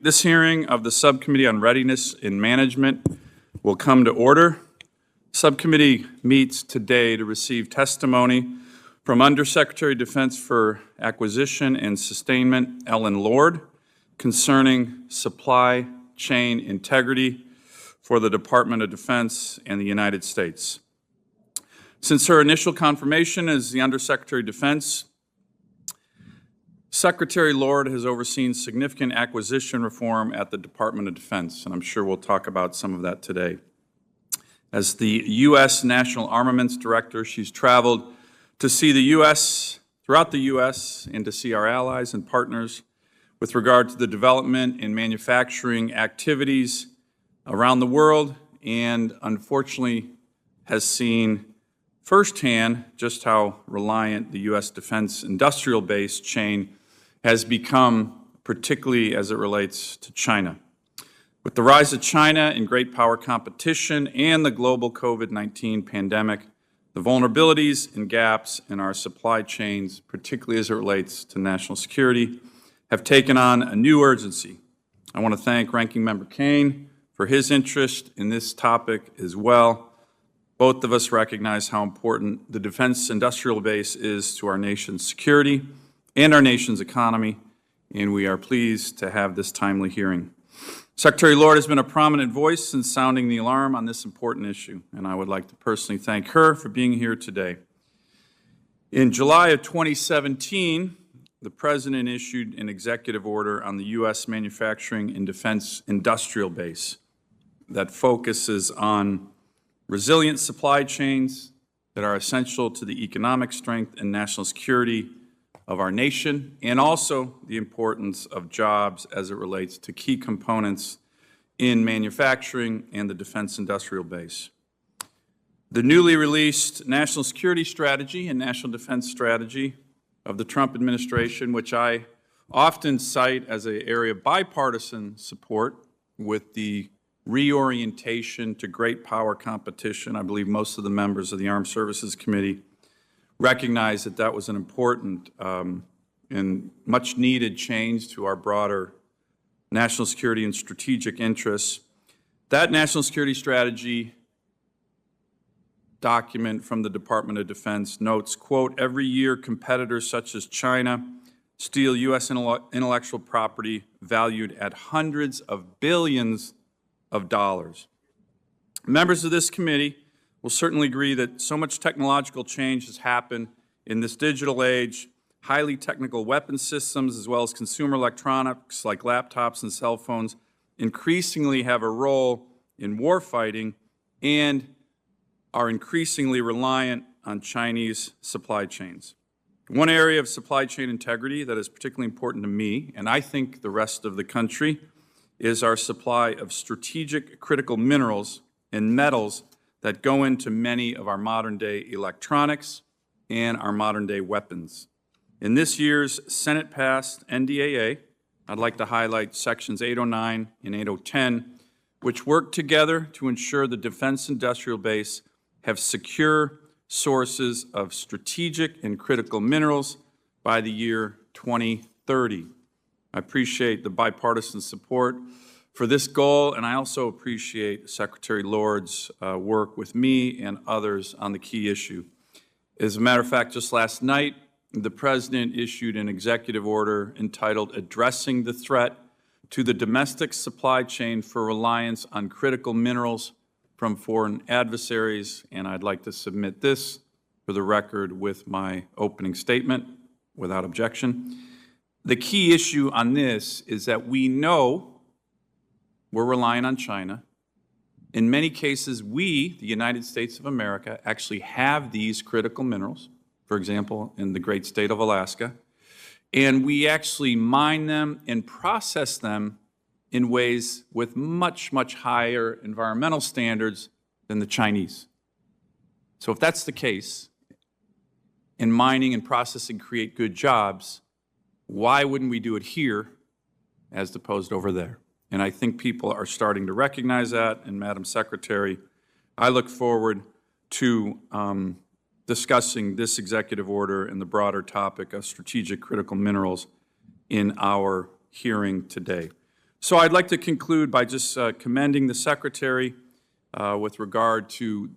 This hearing of the Subcommittee on Readiness and Management will come to order. Subcommittee meets today to receive testimony from Undersecretary of Defense for Acquisition and Sustainment, Ellen Lord, concerning supply chain integrity for the Department of Defense and the United States. Since her initial confirmation as the Undersecretary of Defense, Secretary Lord has overseen significant acquisition reform at the Department of Defense, and I'm sure we'll talk about some of that today. As the U.S. National Armaments Director, she's traveled to see the U.S., throughout the U.S., and to see our allies and partners with regard to the development and manufacturing activities around the world, and unfortunately has seen firsthand just how reliant the U.S. defense industrial base chain has become, particularly as it relates to China. With the rise of China in great power competition and the global COVID-19 pandemic, the vulnerabilities and gaps in our supply chains, particularly as it relates to national security, have taken on a new urgency. I want to thank Ranking Member Kane for his interest in this topic as well. Both of us recognize how important the defense industrial base is to our nation's security and our nation's economy, and we are pleased to have this timely hearing. Secretary Lord has been a prominent voice in sounding the alarm on this important issue, and I would like to personally thank her for being here today. In July of 2017, the President issued an executive order on the U.S. manufacturing and defense industrial base that focuses on resilient supply chains that are essential to the economic strength and national security of our nation, and also the importance of jobs as it relates to key components in manufacturing and the defense industrial base. The newly released National Security Strategy and National Defense Strategy of the Trump administration, which I often cite as an area of bipartisan support with the reorientation to great power competition. I believe most of the members of the Armed Services Committee recognize that that was an important and much needed change to our broader national security and strategic interests. That national security strategy document from the Department of Defense notes, quote, every year competitors such as China steal U.S. intellectual property valued at hundreds of billions of dollars. Members of this committee will certainly agree that so much technological change has happened in this digital age. Highly technical weapon systems, as well as consumer electronics like laptops and cell phones, increasingly have a role in warfighting and are increasingly reliant on Chinese supply chains. One area of supply chain integrity that is particularly important to me, and I think the rest of the country, is our supply of strategic critical minerals and metals that go into many of our modern-day electronics and our modern-day weapons. In this year's Senate-passed NDAA, I'd like to highlight Sections 809 and 8010, which work together to ensure the defense industrial base have secure sources of strategic and critical minerals by the year 2030. I appreciate the bipartisan support for this goal, and I also appreciate Secretary Lord's work with me and others on the key issue. As a matter of fact, just last night, the President issued an executive order entitled Addressing the Threat to the Domestic Supply Chain for Reliance on Critical Minerals from Foreign Adversaries, and I'd like to submit this for the record with my opening statement without objection. The key issue on this is that we know we're relying on China. In many cases, we, the United States of America, actually have these critical minerals, for example, in the great state of Alaska, and we actually mine them and process them in ways with much, much higher environmental standards than the Chinese. So if that's the case, and mining and processing create good jobs, why wouldn't we do it here as opposed over there? And I think people are starting to recognize that. And Madam Secretary, I look forward to discussing this executive order and the broader topic of strategic critical minerals in our hearing today. So I'd like to conclude by just commending the Secretary with regard to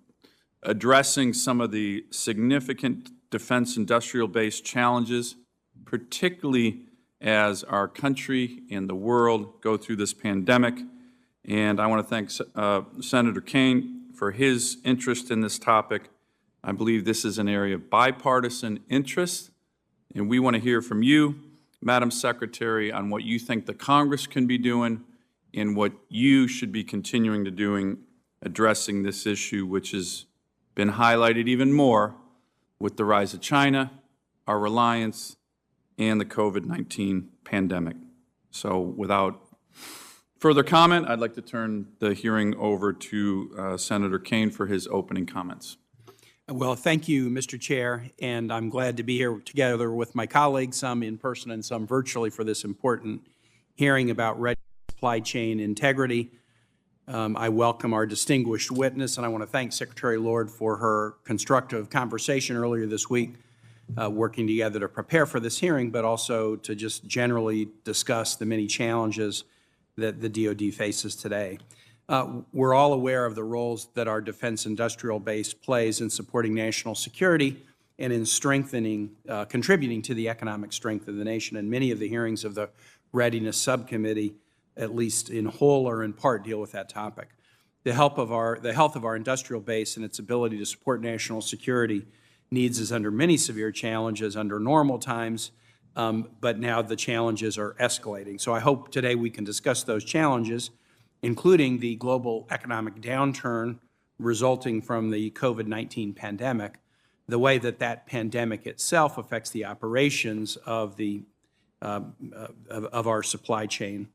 addressing some of the significant defense industrial base challenges, particularly as our country and the world go through this pandemic. And I want to thank Senator Kaine for his interest in this topic. I believe this is an area of bipartisan interest, and we want to hear from you, Madam Secretary, on what you think the Congress can be doing and what you should be continuing to doing addressing this issue, which has been highlighted even more with the rise of China, our reliance, and the COVID-19 pandemic. So without further comment, I'd like to turn the hearing over to Senator Kaine for his opening comments. Well, thank you, Mr. Chair, and I'm glad to be here together with my colleagues, some in person and some virtually, for this important hearing about readiness and supply chain integrity. I welcome our distinguished witness, and I want to thank Secretary Lord for her constructive conversation earlier this week, working together to prepare for this hearing, but also to just generally discuss the many challenges that the DoD faces today. We're all aware of the roles that our defense industrial base plays in supporting national security and in strengthening, contributing to the economic strength of the nation. And many of the hearings of the Readiness Subcommittee, at least in whole or in part, deal with that topic. The health of our industrial base and its ability to support national security needs is under many severe challenges under normal times, but now the challenges are escalating. So I hope today we can discuss those challenges, including the global economic downturn resulting from the COVID-19 pandemic, the way that that pandemic itself affects the operations of our supply chain,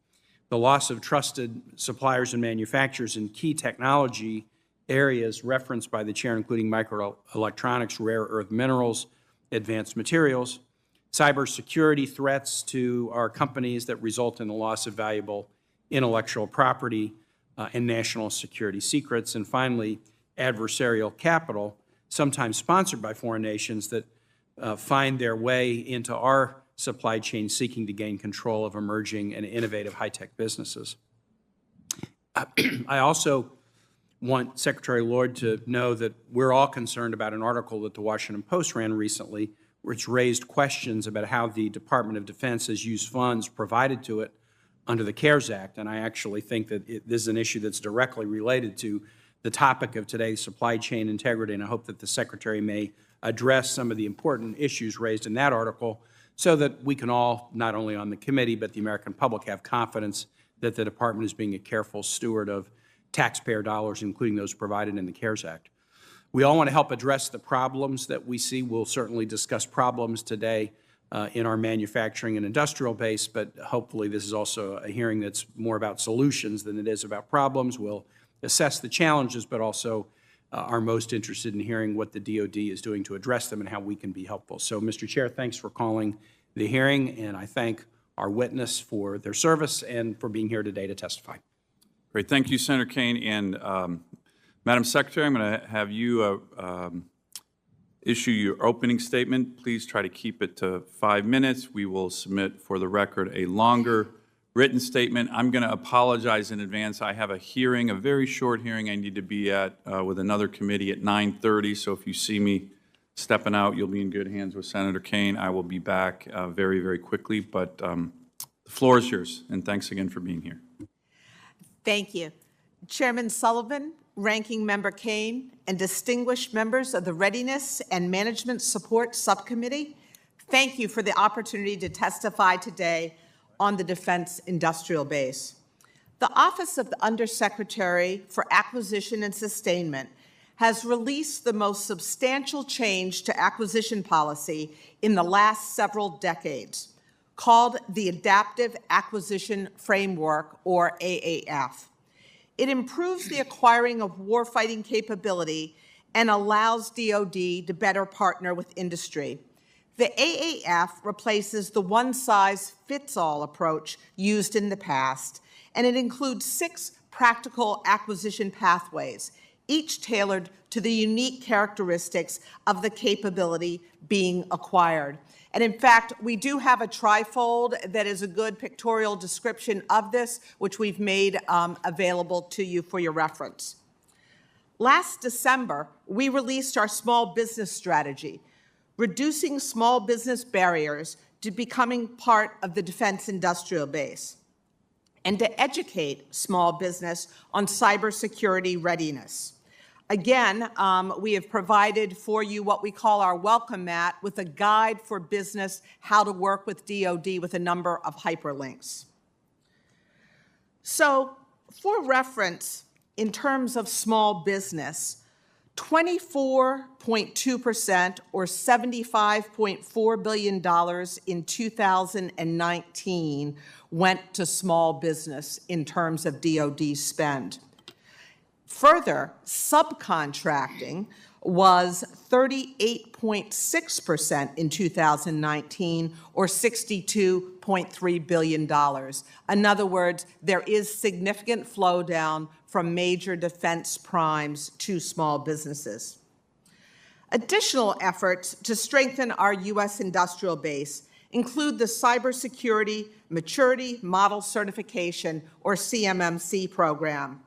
the loss of trusted suppliers and manufacturers in key technology areas referenced by the Chair, including microelectronics, rare earth minerals, advanced materials, cybersecurity threats to our companies that result in the loss of valuable intellectual property and national security secrets, and finally, adversarial capital, sometimes sponsored by foreign nations, that find their way into our supply chain seeking to gain control of emerging and innovative high-tech businesses. I also want Secretary Lord to know that we're all concerned about an article that the Washington Post ran recently, which raised questions about how the Department of Defense has used funds provided to it under the CARES Act. And I actually think that this is an issue that's directly related to the topic of today's supply chain integrity, and I hope that the Secretary may address some of the important issues raised in that article so that we can all, not only on the committee, but the American public, have confidence that the Department is being a careful steward of taxpayer dollars, including those provided in the CARES Act. We all want to help address the problems that we see. We'll certainly discuss problems today in our manufacturing and industrial base, but hopefully this is also a hearing that's more about solutions than it is about problems. We'll assess the challenges, but also are most interested in hearing what the DoD is doing to address them and how we can be helpful. So, Mr. Chair, thanks for calling the hearing, and I thank our witness for their service and for being here today to testify. Great. Thank you, Senator Kaine. And Madam Secretary, I'm going to have you issue your opening statement. Please try to keep it to 5 minutes. We will submit for the record a longer written statement. I'm going to apologize in advance. I have a hearing, a very short hearing I need to be at with another committee at 9:30. So if you see me stepping out, you'll be in good hands with Senator Kaine. I will be back very, very quickly. But the floor is yours, and thanks again for being here. Thank you. Chairman Sullivan, Ranking Member Kaine, and distinguished members of the Readiness and Management Support Subcommittee, thank you for the opportunity to testify today on the defense industrial base. The Office of the Undersecretary for Acquisition and Sustainment has released the most substantial change to acquisition policy in the last several decades, called the Adaptive Acquisition Framework, or AAF. It improves the acquiring of warfighting capability and allows DoD to better partner with industry. The AAF replaces the one-size-fits-all approach used in the past, and it includes 6 practical acquisition pathways, each tailored to the unique characteristics of the capability being acquired. And in fact, we do have a trifold that is a good pictorial description of this, which we've made available to you for your reference. Last December, we released our small business strategy, reducing small business barriers to becoming part of the defense industrial base, and to educate small business on cybersecurity readiness. Again, we have provided for you what we call our welcome mat with a guide for business, how to work with DoD with a number of hyperlinks. So for reference, in terms of small business, 24.2% or $75.4 billion in 2019 went to small business in terms of DoD spend. Further, subcontracting was 38.6% in 2019, or $62.3 billion. In other words, there is significant flow down from major defense primes to small businesses. Additional efforts to strengthen our U.S. industrial base include the Cybersecurity Maturity Model Certification, or CMMC program.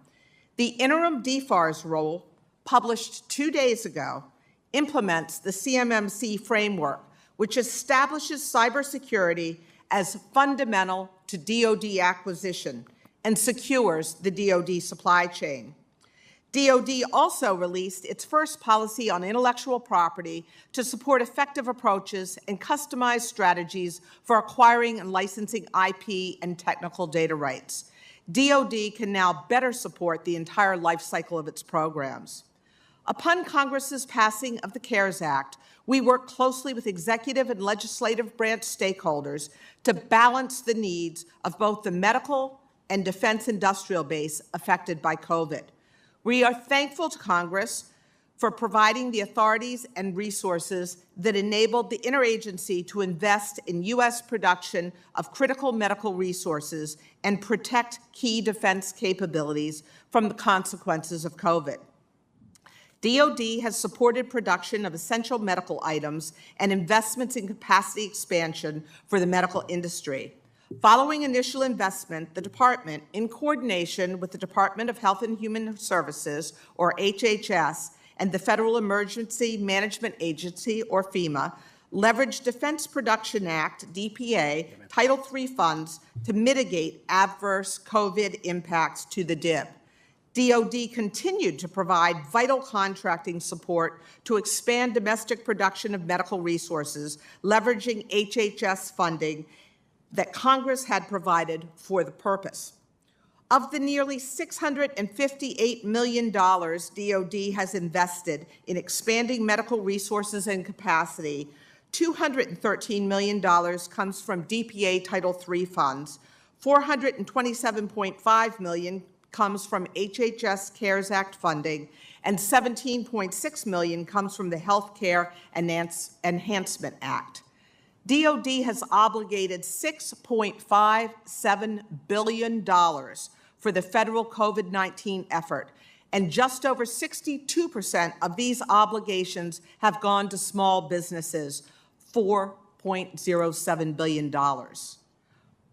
The interim DFARS rule, published 2 days ago, implements the CMMC framework, which establishes cybersecurity as fundamental to DoD acquisition and secures the DoD supply chain. DoD also released its first policy on intellectual property to support effective approaches and customized strategies for acquiring and licensing IP and technical data rights. DoD can now better support the entire life cycle of its programs. Upon Congress's passing of the CARES Act, we worked closely with executive and legislative branch stakeholders to balance the needs of both the medical and defense industrial base affected by COVID. We are thankful to Congress for providing the authorities and resources that enabled the interagency to invest in U.S. production of critical medical resources and protect key defense capabilities from the consequences of COVID. DoD has supported production of essential medical items and investments in capacity expansion for the medical industry. Following initial investment, the Department, in coordination with the Department of Health and Human Services, or HHS, and the Federal Emergency Management Agency, or FEMA, leveraged Defense Production Act, DPA, Title III funds to mitigate adverse COVID impacts to the DIB. DoD continued to provide vital contracting support to expand domestic production of medical resources, leveraging HHS funding that Congress had provided for the purpose. Of the nearly $658 million DoD has invested in expanding medical resources and capacity, $213 million comes from DPA Title III funds, $427.5 million comes from HHS CARES Act funding, and $17.6 million comes from the Health Care Enhancement Act. DoD has obligated $6.57 billion for the federal COVID-19 effort, and just over 62% of these obligations have gone to small businesses, $4.07 billion.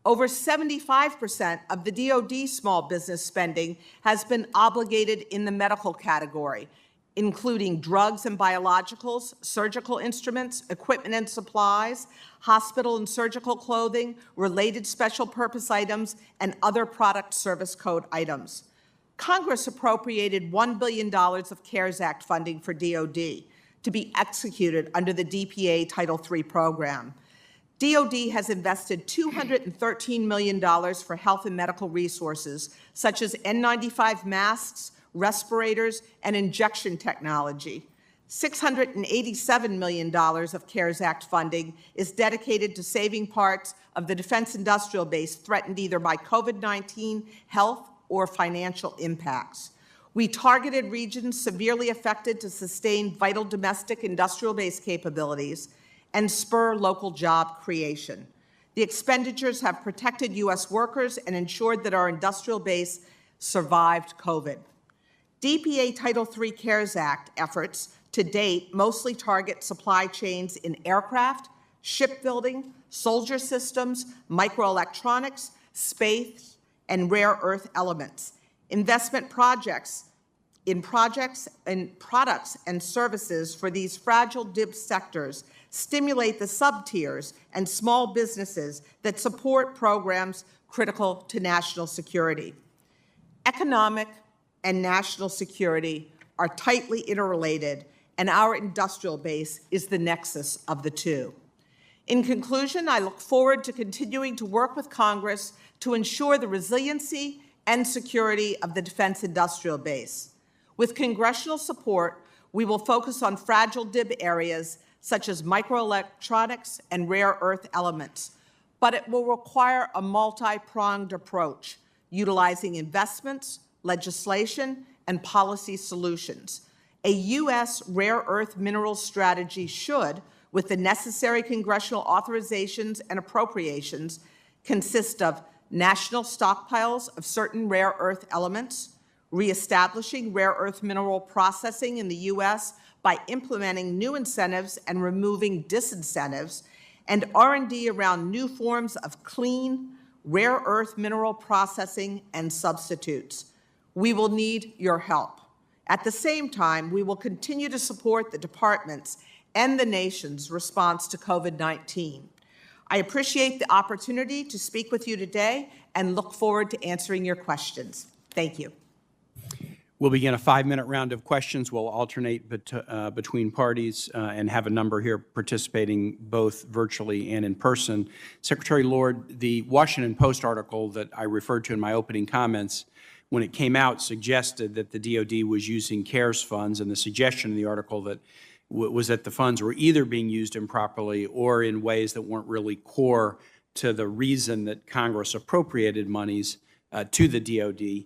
Over 75% of the DoD small business spending has been obligated in the medical category, including drugs and biologicals, surgical instruments, equipment and supplies, hospital and surgical clothing, related special purpose items, and other product service code items. Congress appropriated $1 billion of CARES Act funding for DoD to be executed under the DPA Title III program. DoD has invested $213 million for health and medical resources, such as N95 masks, respirators, and injection technology. $687 million of CARES Act funding is dedicated to saving parts of the defense industrial base threatened either by COVID-19 health or financial impacts. We targeted regions severely affected to sustain vital domestic industrial base capabilities and spur local job creation. The expenditures have protected U.S. workers and ensured that our industrial base survived COVID. DPA Title III CARES Act efforts to date mostly target supply chains in aircraft, shipbuilding, soldier systems, microelectronics, space, and rare earth elements. Investment projects in products and services for these fragile DIB sectors stimulate the sub-tiers and small businesses that support programs critical to national security. Economic and national security are tightly interrelated, and our industrial base is the nexus of the two. In conclusion, I look forward to continuing to work with Congress to ensure the resiliency and security of the defense industrial base. With congressional support, we will focus on fragile DIB areas such as microelectronics and rare earth elements, but it will require a multi-pronged approach, utilizing investments, legislation, and policy solutions. A U.S. rare earth minerals strategy should, with the necessary congressional authorizations and appropriations, consist of national stockpiles of certain rare earth elements, reestablishing rare earth mineral processing in the U.S. by implementing new incentives and removing disincentives, and R&D around new forms of clean, rare earth mineral processing and substitutes. We will need your help. At the same time, we will continue to support the department's and the nation's response to COVID-19. I appreciate the opportunity to speak with you today and look forward to answering your questions. Thank you. We'll begin a 5-minute round of questions. We'll alternate between parties and have a number here participating both virtually and in person. Secretary Lord, the Washington Post article that I referred to in my opening comments, when it came out, suggested that the DoD was using CARES funds, and the suggestion in the article that was that the funds were either being used improperly or in ways that weren't really core to the reason that Congress appropriated monies to the DoD.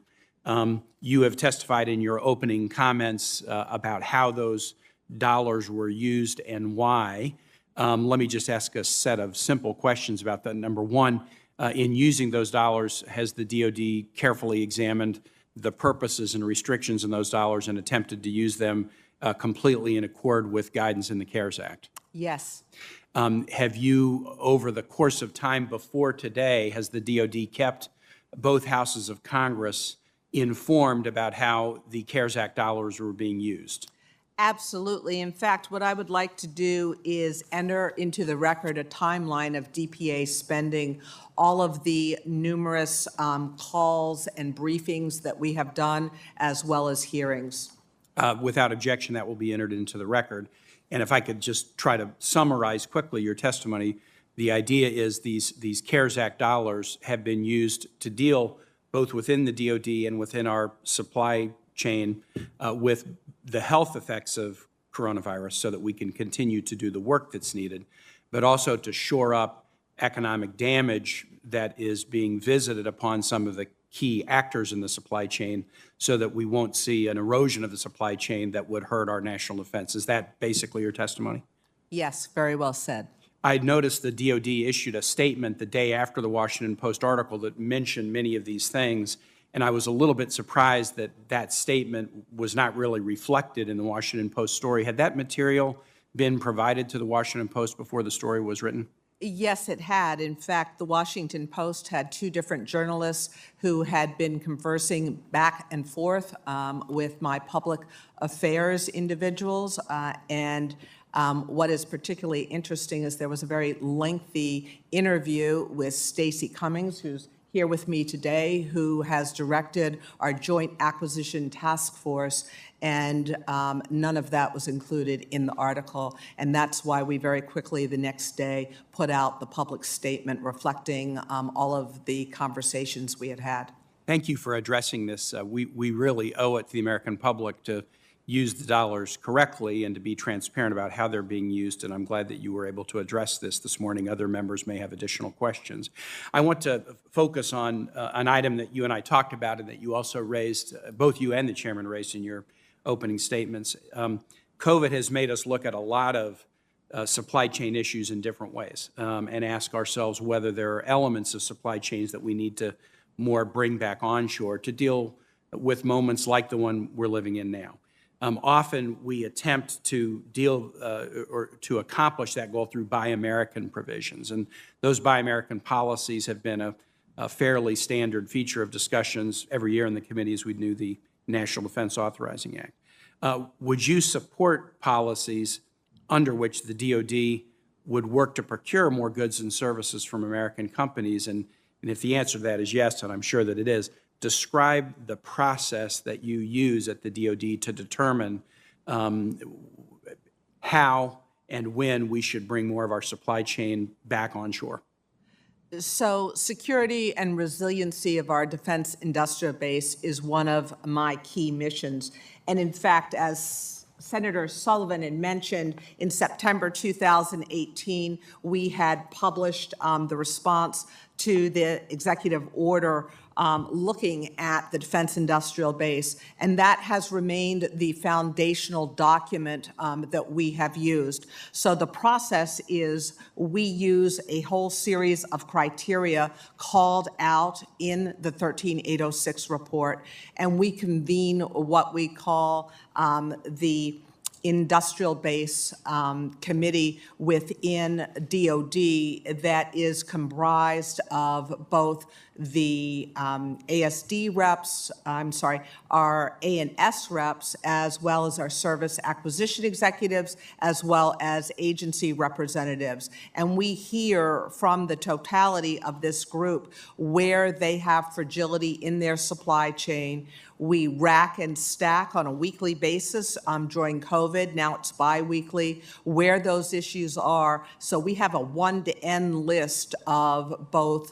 You have testified in your opening comments about how those dollars were used and why. Let me just ask a set of simple questions about that. Number one, in using those dollars, has the DoD carefully examined the purposes and restrictions in those dollars and attempted to use them completely in accord with guidance in the CARES Act? Yes. Have you, over the course of time before today, has the DoD kept both houses of Congress informed about how the CARES Act dollars were being used? Absolutely. In fact, what I would like to do is enter into the record a timeline of DPA spending, all of the numerous calls and briefings that we have done, as well as hearings. Without objection, that will be entered into the record. And if I could just try to summarize quickly your testimony, the idea is these CARES Act dollars have been used to deal both within the DoD and within our supply chain with the health effects of coronavirus so that we can continue to do the work that's needed, but also to shore up economic damage that is being visited upon some of the key actors in the supply chain so that we won't see an erosion of the supply chain that would hurt our national defense. Is that basically your testimony? Yes, very well said. I noticed the DoD issued a statement the day after the Washington Post article that mentioned many of these things, and I was a little bit surprised that that statement was not really reflected in the Washington Post story. Had that material been provided to the Washington Post before the story was written? Yes, it had. In fact, the Washington Post had 2 different journalists who had been conversing back and forth with my public affairs individuals. What is particularly interesting is there was a very lengthy interview with Stacey Cummings, who's here with me today, who has directed our Joint Acquisition Task Force, and none of that was included in the article, and that's why we very quickly the next day put out the public statement reflecting all of the conversations we had had. Thank you for addressing this. We really owe it to the American public to use the dollars correctly and to be transparent about how they're being used, and I'm glad that you were able to address this morning. Other members may have additional questions. I want to focus on an item that you and I talked about and that you also raised, both you and the chairman raised in your opening statements. COVID has made us look at a lot of supply chain issues in different ways and ask ourselves whether there are elements of supply chains that we need to more bring back onshore to deal with moments like the one we're living in now. Often we attempt to deal or to accomplish that goal through Buy American provisions. And those Buy American policies have been a fairly standard feature of discussions every year in the committee as we do the National Defense Authorizing Act. Would you support policies under which the DoD would work to procure more goods and services from American companies? And if the answer to that is yes, and I'm sure that it is, describe the process that you use at the DoD to determine how and when we should bring more of our supply chain back onshore. So security and resiliency of our defense industrial base is one of my key missions. And in fact, as Senator Sullivan had mentioned, in September 2018, we had published the response to the executive order looking at the defense industrial base, and that has remained the foundational document that we have used. So the process is we use a whole series of criteria called out in the 13806 report, and we convene what we call the industrial base committee within DoD that is comprised of both the ASD reps, our A&S reps, as well as our service acquisition executives, as well as agency representatives. And we hear from the totality of this group where they have fragility in their supply chain. We rack and stack on a weekly basis during COVID. Now it's bi-weekly, where those issues are. So we have a one-to-N list of both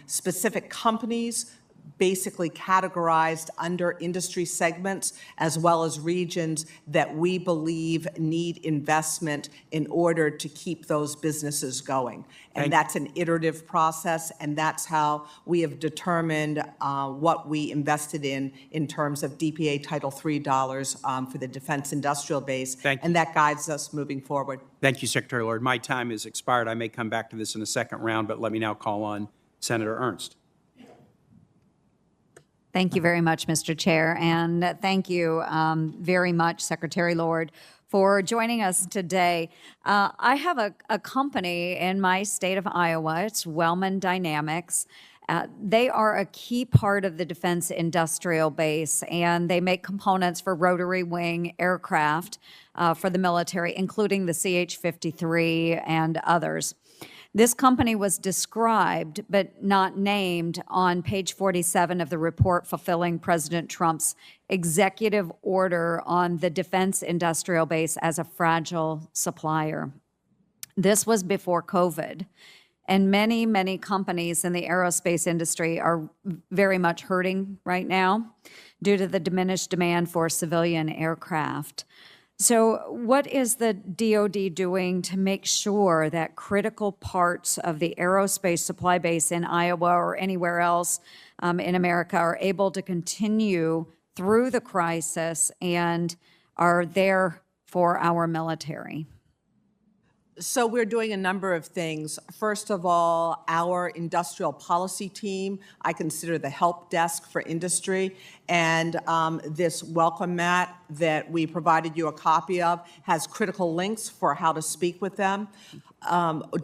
specific companies, basically categorized under industry segments, as well as regions that we believe need investment in order to keep those businesses going. And that's an iterative process, and that's how we have determined what we invested in terms of DPA Title III dollars for the defense industrial base. And that guides us moving forward. Thank you, Secretary Lord. My time has expired. I may come back to this in a second round, but let me now call on Senator Ernst. Thank you very much, Mr. Chair, and thank you very much, Secretary Lord, for joining us today. I have a company in my state of Iowa. It's Wellman Dynamics. They are a key part of the defense industrial base, and they make components for rotary wing aircraft for the military, including the CH-53 and others. This company was described, but not named, on page 47 of the report fulfilling President Trump's executive order on the defense industrial base as a fragile supplier. This was before COVID, and many, many companies in the aerospace industry are very much hurting right now due to the diminished demand for civilian aircraft. So what is the DoD doing to make sure that critical parts of the aerospace supply base in Iowa or anywhere else in America are able to continue through the crisis and are there for our military? So we're doing a number of things. First of all, our industrial policy team, I consider the help desk for industry, and this welcome mat that we provided you a copy of has critical links for how to speak with them.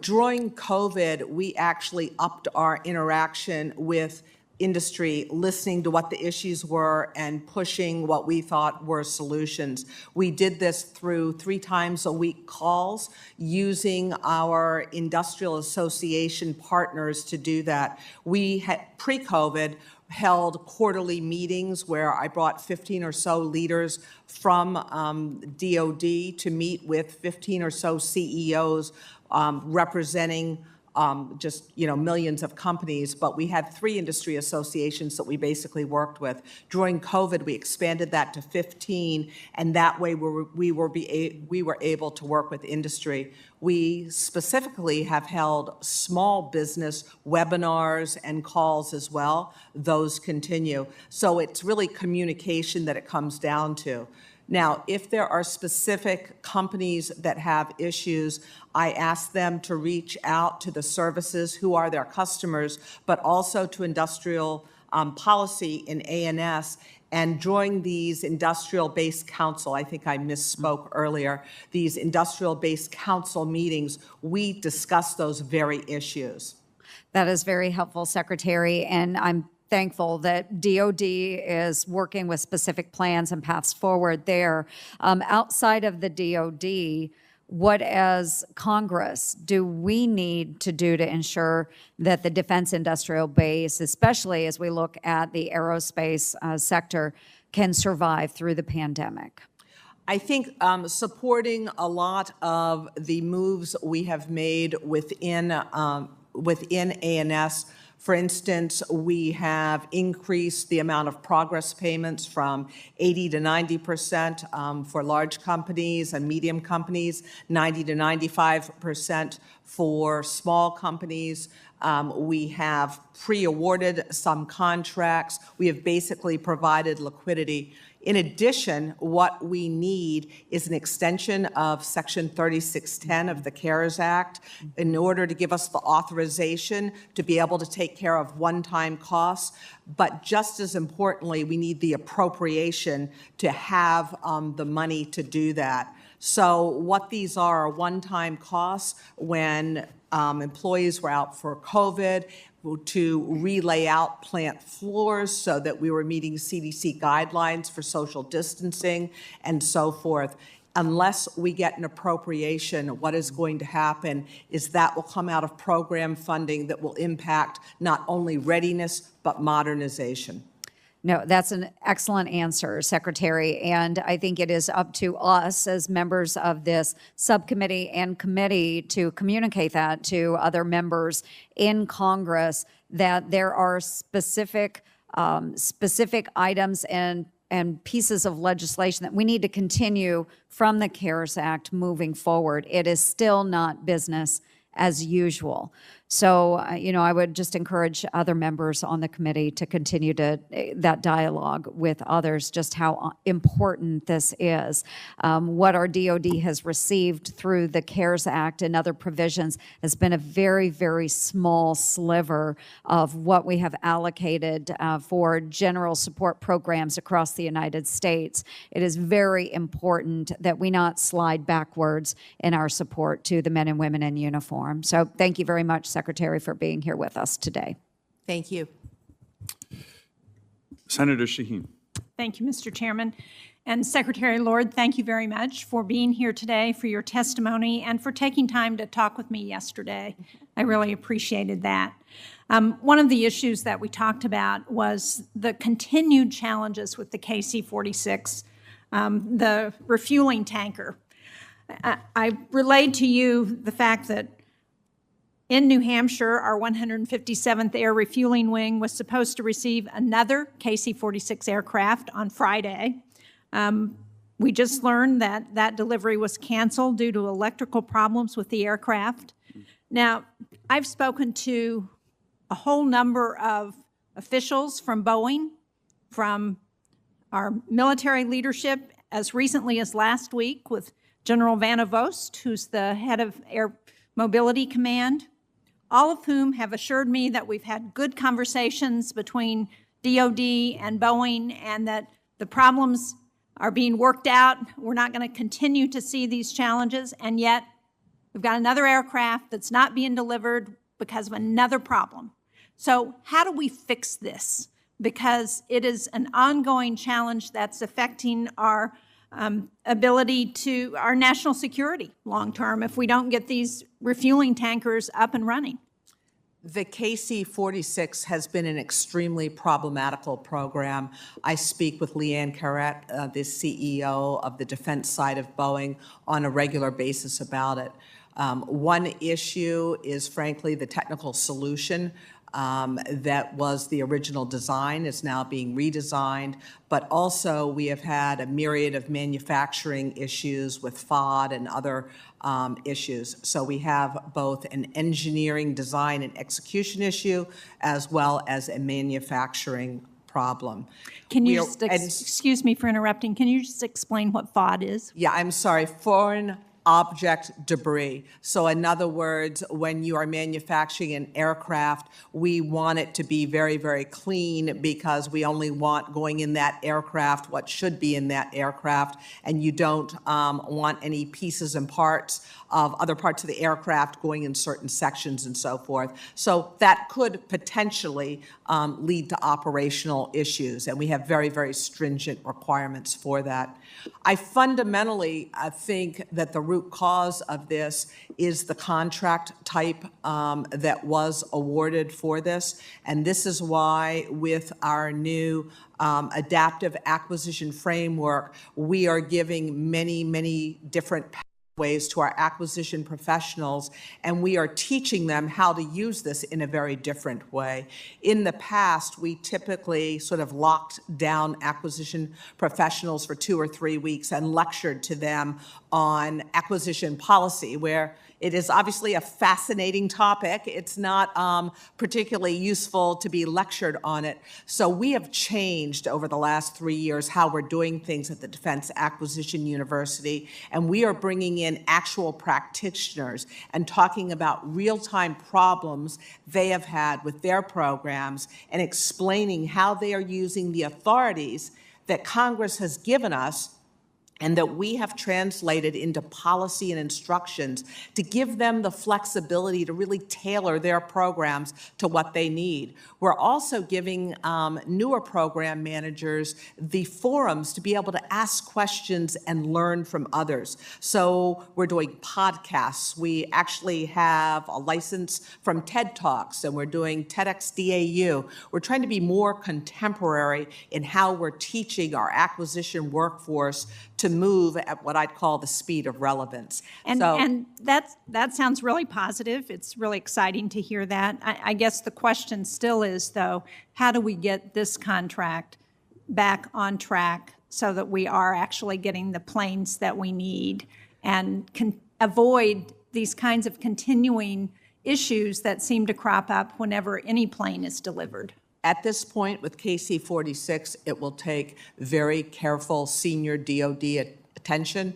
During COVID, we actually upped our interaction with industry, listening to what the issues were and pushing what we thought were solutions. We did this through 3 times a week calls, using our industrial association partners to do that. We had, pre-COVID, held quarterly meetings where I brought 15 or so leaders from DoD to meet with 15 or so CEOs representing millions of companies, but we had 3 industry associations that we basically worked with. During COVID, we expanded that to 15, and that way we were able to work with industry. We specifically have held small business webinars and calls as well. Those continue. So it's really communication that it comes down to. Now, if there are specific companies that have issues, I ask them to reach out to the services who are their customers, but also to industrial policy in A&S. And during these industrial-based council, I think I misspoke earlier, these industrial-based council meetings, we discuss those very issues. That is very helpful, Secretary, and I'm thankful that DOD is working with specific plans and paths forward there. Outside of the DOD, what as Congress do we need to do to ensure that the defense industrial base, especially as we look at the aerospace sector, can survive through the pandemic? I think supporting a lot of the moves we have made within A&S. For instance, we have increased the amount of progress payments from 80 to 90% for large companies and medium companies, 90 to 95% for small companies. We have pre-awarded some contracts. We have basically provided liquidity. In addition, what we need is an extension of Section 3610 of the CARES Act in order to give us the authorization to be able to take care of one-time costs. But just as importantly, we need the appropriation to have the money to do that. So what these are one-time costs when employees were out for COVID, to relay out plant floors so that we were meeting CDC guidelines for social distancing and so forth. Unless we get an appropriation, what is going to happen is that will come out of program funding that will impact not only readiness, but modernization. No, that's an excellent answer, Secretary, and I think it is up to us as members of this subcommittee and committee to communicate that to other members in Congress, that there are specific items and pieces of legislation that we need to continue from the CARES Act moving forward. It is still not business as usual. So, I would just encourage other members on the committee to continue that dialogue with others, just how important this is. What our DOD has received through the CARES Act and other provisions has been a very, very small sliver of what we have allocated for general support programs across the United States. It is very important that we not slide backwards in our support to the men and women in uniform. So thank you very much, Secretary, for being here with us today. Thank you. Senator Shaheen. Thank you, Mr. Chairman. And Secretary Lord, thank you very much for being here today, for your testimony, and for taking time to talk with me yesterday. I really appreciated that. One of the issues that we talked about was the continued challenges with the KC-46, the refueling tanker. I relayed to you the fact that in New Hampshire, our 157th Air Refueling Wing was supposed to receive another KC-46 aircraft on Friday. We just learned that that delivery was canceled due to electrical problems with the aircraft. Now, I've spoken to a whole number of officials from Boeing, from our military leadership, as recently as last week with General Vanna Vost, who's the head of Air Mobility Command, all of whom have assured me that we've had good conversations between DOD and Boeing and that the problems are being worked out. We're not going to continue to see these challenges, and yet we've got another aircraft that's not being delivered because of another problem. So how do we fix this? Because it is an ongoing challenge that's affecting our ability to our national security long-term if we don't get these refueling tankers up and running. The KC-46 has been an extremely problematical program. I speak with Leanne Carrette, the CEO of the defense side of Boeing, on a regular basis about it. One issue is, frankly, the technical solution that was the original design is now being redesigned, but also we have had a myriad of manufacturing issues with FOD and other issues. So we have both an engineering design and execution issue as well as a manufacturing problem. Can you just, excuse me for interrupting, can you just explain what FOD is? Yeah, I'm sorry, Foreign object debris. So in other words, when you are manufacturing an aircraft, we want it to be very, very clean because we only want going in that aircraft what should be in that aircraft, and you don't want any pieces and parts of other parts of the aircraft going in certain sections and so forth. So that could potentially lead to operational issues, and we have very, very stringent requirements for that. I fundamentally think that the root cause of this is the contract type that was awarded for this, and this is why with our new adaptive acquisition framework, we are giving many, many different ways to our acquisition professionals, and we are teaching them how to use this in a very different way. In the past, we typically sort of locked down acquisition professionals for 2 or 3 weeks and lectured to them on acquisition policy, where it is obviously a fascinating topic. It's not particularly useful to be lectured on it. So we have changed over the last 3 years how we're doing things at the Defense Acquisition University, and we are bringing in actual practitioners and talking about real-time problems they have had with their programs and explaining how they are using the authorities that Congress has given us and that we have translated into policy and instructions to give them the flexibility to really tailor their programs to what they need. We're also giving newer program managers the forums to be able to ask questions and learn from others. So we're doing podcasts. We actually have a license from TED Talks, and we're doing TEDx DAU. We're trying to be more contemporary in how we're teaching our acquisition workforce to move at what I'd call the speed of relevance. And that sounds really positive. It's really exciting to hear that. I guess the question still is, though, how do we get this contract back on track so that we are actually getting the planes that we need and can avoid these kinds of continuing issues that seem to crop up whenever any plane is delivered? At this point, with KC-46, it will take very careful senior DOD attention.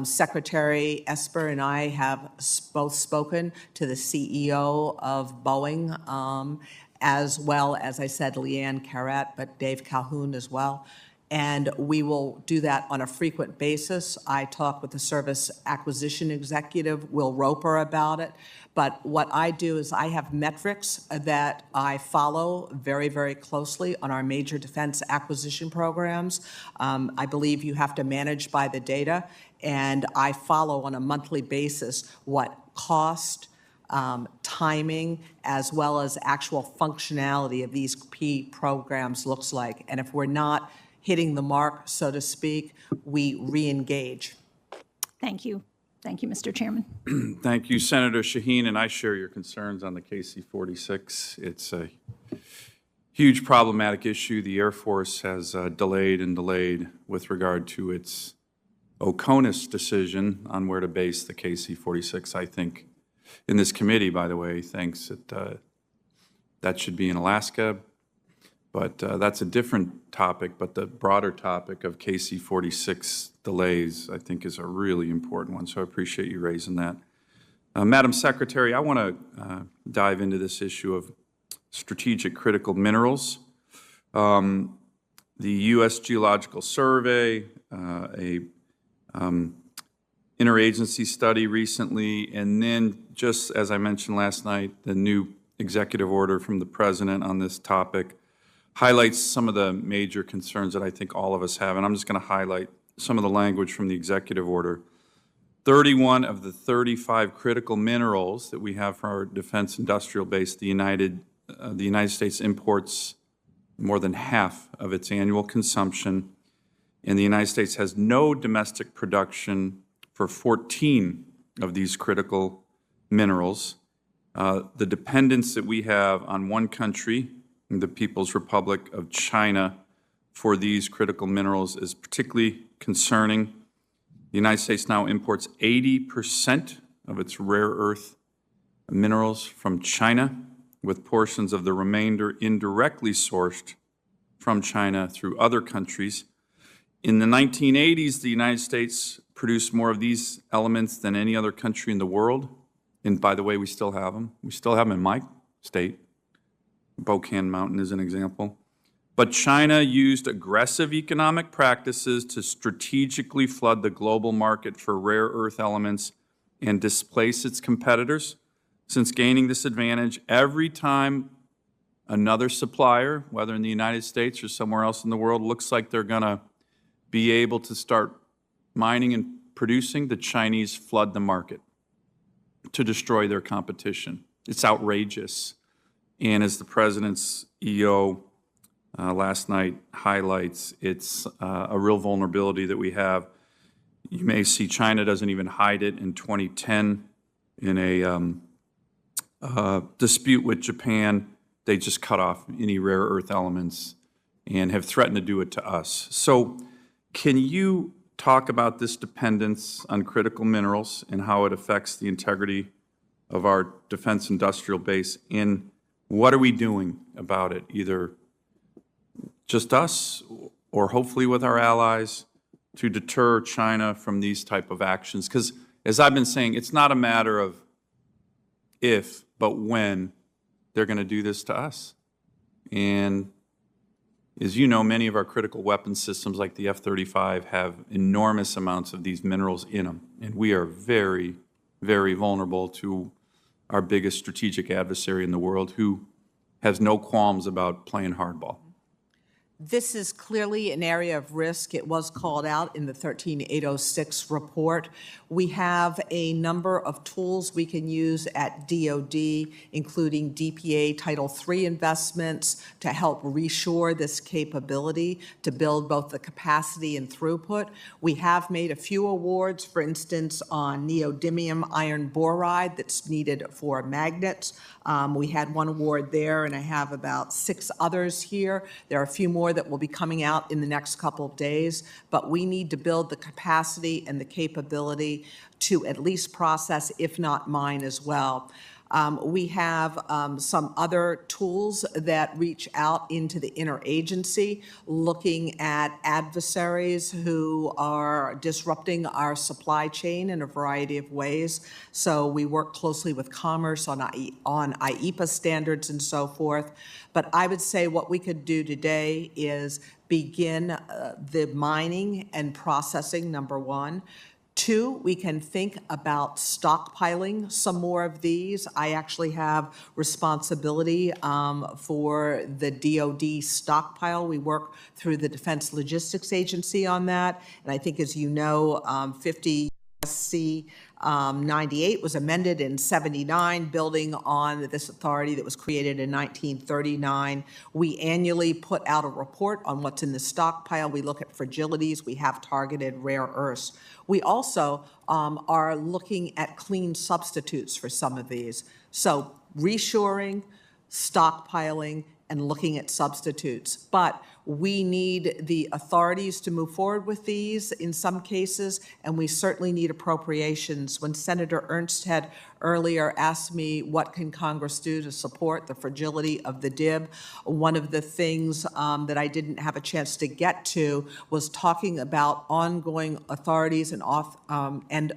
Secretary Esper and I have both spoken to the CEO of Boeing, as well as I said, Leanne Carrette, but Dave Calhoun as well. And we will do that on a frequent basis. I talk with the Service Acquisition Executive, Will Roper, about it. But what I do is I have metrics that I follow very, very closely on our major defense acquisition programs. I believe you have to manage by the data, and I follow on a monthly basis what cost, timing, as well as actual functionality of these key programs looks like. And if we're not hitting the mark, so to speak, we re-engage. Thank you. Thank you, Mr. Chairman. Thank you, Senator Shaheen, and I share your concerns on the KC-46. It's a huge problematic issue. The Air Force has delayed and delayed with regard to its OCONUS decision on where to base the KC-46. I think in this committee, by the way, thinks that that should be in Alaska. But that's a different topic, but the broader topic of KC-46 delays, I think, is a really important one, so I appreciate you raising that. Madam Secretary, I want to dive into this issue of strategic critical minerals. The U.S. Geological Survey, a interagency study recently, and then, just as I mentioned last night, the new executive order from the President on this topic highlights some of the major concerns that I think all of us have, and I'm just going to highlight some of the language from the executive order. 31 of the 35 critical minerals that we have for our defense industrial base, the United States imports more than half of its annual consumption, and the United States has no domestic production for 14 of these critical minerals. The dependence that we have on one country, the People's Republic of China, for these critical minerals is particularly concerning. The United States now imports 80% of its rare earth minerals from China, with portions of the remainder indirectly sourced from China through other countries. In the 1980s, the United States produce more of these elements than any other country in the world. And by the way, we still have them. We still have them in my state. Bocan Mountain is an example. But China used aggressive economic practices to strategically flood the global market for rare earth elements and displace its competitors. Since gaining this advantage, every time another supplier, whether in the United States or somewhere else in the world, looks like they're going to be able to start mining and producing, the Chinese flood the market to destroy their competition. It's outrageous. And as the President's EO last night highlights, it's a real vulnerability that we have. You may see China doesn't even hide it. In 2010, in a dispute with Japan, they just cut off any rare earth elements and have threatened to do it to us. So can you talk about this dependence on critical minerals and how it affects the integrity of our defense industrial base, and what are we doing about it, either just us or hopefully with our allies, to deter China from these type of actions? Because as I've been saying, it's not a matter of if, but when they're going to do this to us. And as you know, many of our critical weapon systems like the F-35 have enormous amounts of these minerals in them. And we are very, very vulnerable to our biggest strategic adversary in the world, who has no qualms about playing hardball. This is clearly an area of risk. It was called out in the 13806 report. We have a number of tools we can use at DoD, including DPA Title III investments to help reshore this capability to build both the capacity and throughput. We have made a few awards, for instance, on neodymium iron boride that's needed for magnets. We had one award there, and I have about 6 others here. There are a few more that will be coming out in the next couple of days, but we need to build the capacity and the capability to at least process, if not mine as well. We have some other tools that reach out into the interagency, looking at adversaries who are disrupting our supply chain in a variety of ways. So we work closely with Commerce on IEPA standards and so forth. But I would say what we could do today is begin the mining and processing, number one. 2, we can think about stockpiling some more of these. I actually have responsibility for the DoD stockpile. We work through the Defense Logistics Agency on that. And I think, as you know, 50 USC 98 was amended in 79, building on this authority that was created in 1939. We annually put out a report on what's in the stockpile. We look at fragilities. We have targeted rare earths. We also are looking at clean substitutes for some of these. So reshoring, stockpiling, and looking at substitutes. But we need the authorities to move forward with these in some cases, and we certainly need appropriations. When Senator Ernst had earlier asked me what can Congress do to support the fragility of the DIB, one of the things that I didn't have a chance to get to was talking about ongoing authorities and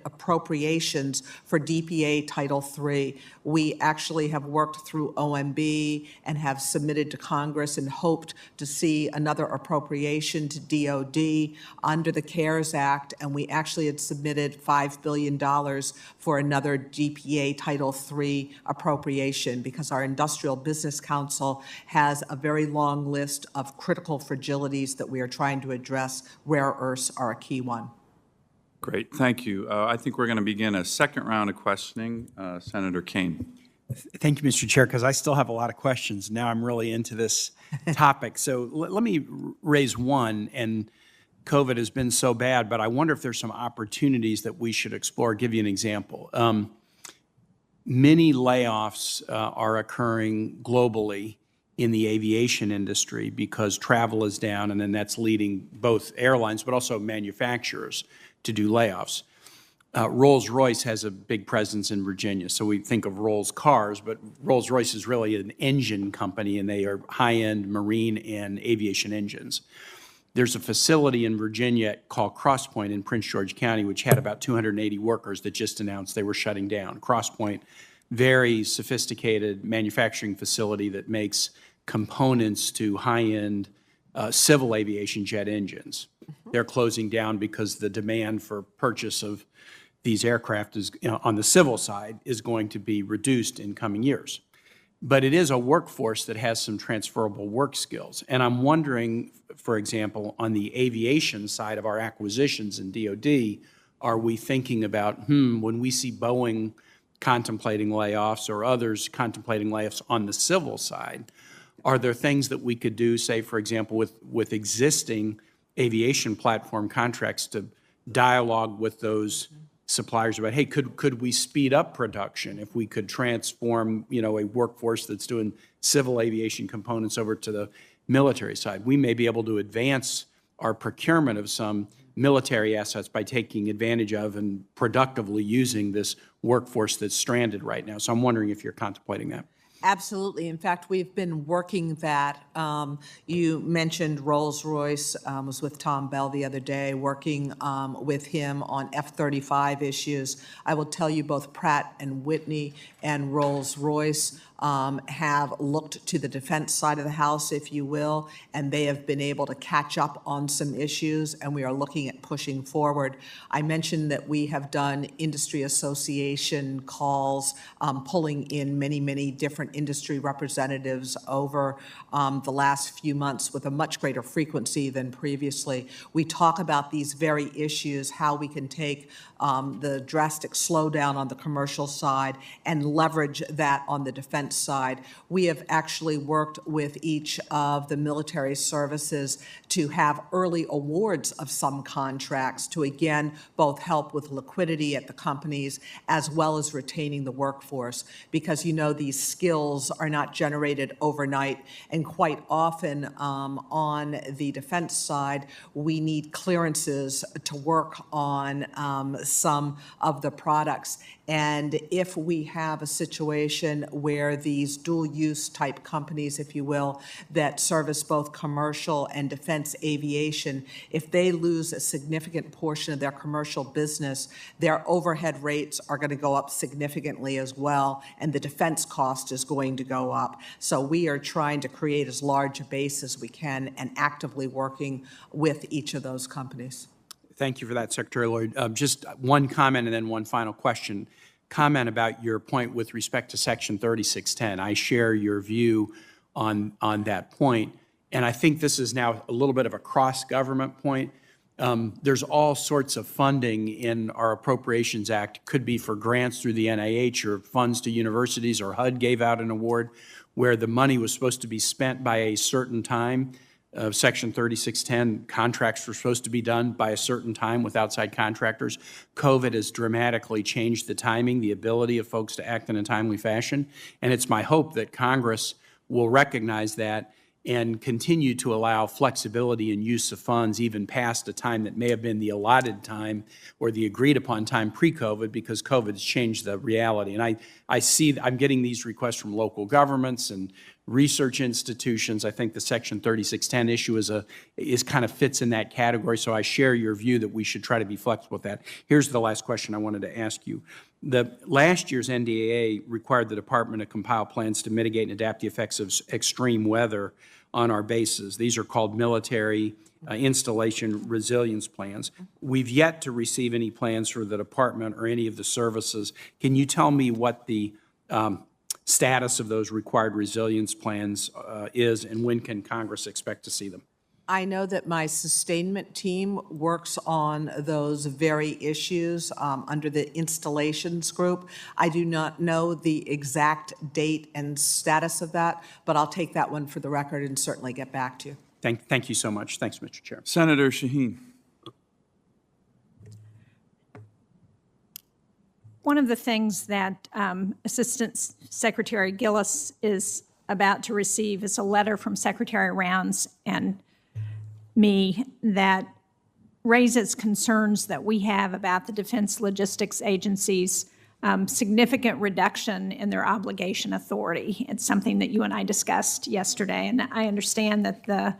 appropriations for DPA Title III. We actually have worked through OMB and have submitted to Congress and hoped to see another appropriation to DoD under the CARES Act, and we actually had submitted $5 billion for another DPA Title III appropriation, because our Industrial Business Council has a very long list of critical fragilities that we are trying to address. Rare earths are a key one. Great, thank you. I think we're going to begin a second round of questioning. Senator Kane. Thank you, Mr. Chair, because I still have a lot of questions. Now I'm really into this topic. So let me raise one, and COVID has been so bad, but I wonder if there's some opportunities that we should explore. I'll give you an example. Many layoffs are occurring globally in the aviation industry because travel is down, and then that's leading both airlines but also manufacturers to do layoffs. Rolls-Royce has a big presence in Virginia, so we think of Rolls cars, but Rolls-Royce is really an engine company, and they are high-end marine and aviation engines. There's a facility in Virginia called Crosspoint in Prince George County, which had about 280 workers that just announced they were shutting down. Crosspoint, very sophisticated manufacturing facility that makes components to high-end civil aviation jet engines. They're closing down because the demand for purchase of these aircraft is, on the civil side, is going to be reduced in coming years. But it is a workforce that has some transferable work skills. And I'm wondering, for example, on the aviation side of our acquisitions in DoD, are we thinking about, when we see Boeing contemplating layoffs or others contemplating layoffs on the civil side, are there things that we could do, say, for example, with existing aviation platform contracts to dialogue with those suppliers about, hey, could we speed up production if we could transform, a workforce that's doing civil aviation components over to the military side? We may be able to advance our procurement of some military assets by taking advantage of and productively using this workforce that's stranded right now. So I'm wondering if you're contemplating that. Absolutely. In fact, we've been working that. You mentioned Rolls-Royce, was with Tom Bell the other day, working with him on F-35 issues. I will tell you both Pratt and Whitney and Rolls-Royce have looked to the defense side of the house, if you will, and they have been able to catch up on some issues, and we are looking at pushing forward. I mentioned that we have done industry association calls, pulling in many, many different industry representatives over the last few months with a much greater frequency than previously. We talk about these very issues, how we can take the drastic slowdown on the commercial side and leverage that on the defense side. We have actually worked with each of the military services to have early awards of some contracts to, again, both help with liquidity at the companies as well as retaining the workforce, because these skills are not generated overnight, and quite often on the defense side, we need clearances to work on some of the products. And if we have a situation where these dual-use type companies, if you will, that service both commercial and defense aviation, if they lose a significant portion of their commercial business, their overhead rates are going to go up significantly as well, and the defense cost is going to go up. So we are trying to create as large a base as we can and actively working with each of those companies. Thank you for that, Secretary Lloyd. Just one comment and then one final question. Comment about your point with respect to Section 3610. I share your view on that point, and I think this is now a little bit of a cross-government point. There's all sorts of funding in our Appropriations Act, could be for grants through the NIH or funds to universities, or HUD gave out an award where the money was supposed to be spent by a certain time. Section 3610, contracts were supposed to be done by a certain time with outside contractors. COVID has dramatically changed the timing, the ability of folks to act in a timely fashion, and it's my hope that Congress will recognize that and continue to allow flexibility in use of funds even past a time that may have been the allotted time or the agreed-upon time pre-COVID, because COVID's changed the reality. And I see I'm getting these requests from local governments and research institutions. I think the Section 3610 issue is kind of fits in that category, so I share your view that we should try to be flexible with that. Here's the last question I wanted to ask you. Last year's NDAA required the Department to compile plans to mitigate and adapt the effects of extreme weather on our bases. These are called military installation resilience plans. We've yet to receive any plans for the Department or any of the services. Can you tell me what the status of those required resilience plans is, and when can Congress expect to see them? I know that my sustainment team works on those very issues under the installations group. I do not know the exact date and status of that, but I'll take that one for the record and certainly get back to you. Thank you so much. Thanks, Mr. Chair. Senator Shaheen. One of the things that Assistant Secretary Gillis is about to receive is a letter from Secretary Rounds and me that raises concerns that we have about the Defense Logistics Agency's significant reduction in their obligation authority. It's something that you and I discussed yesterday, and I understand that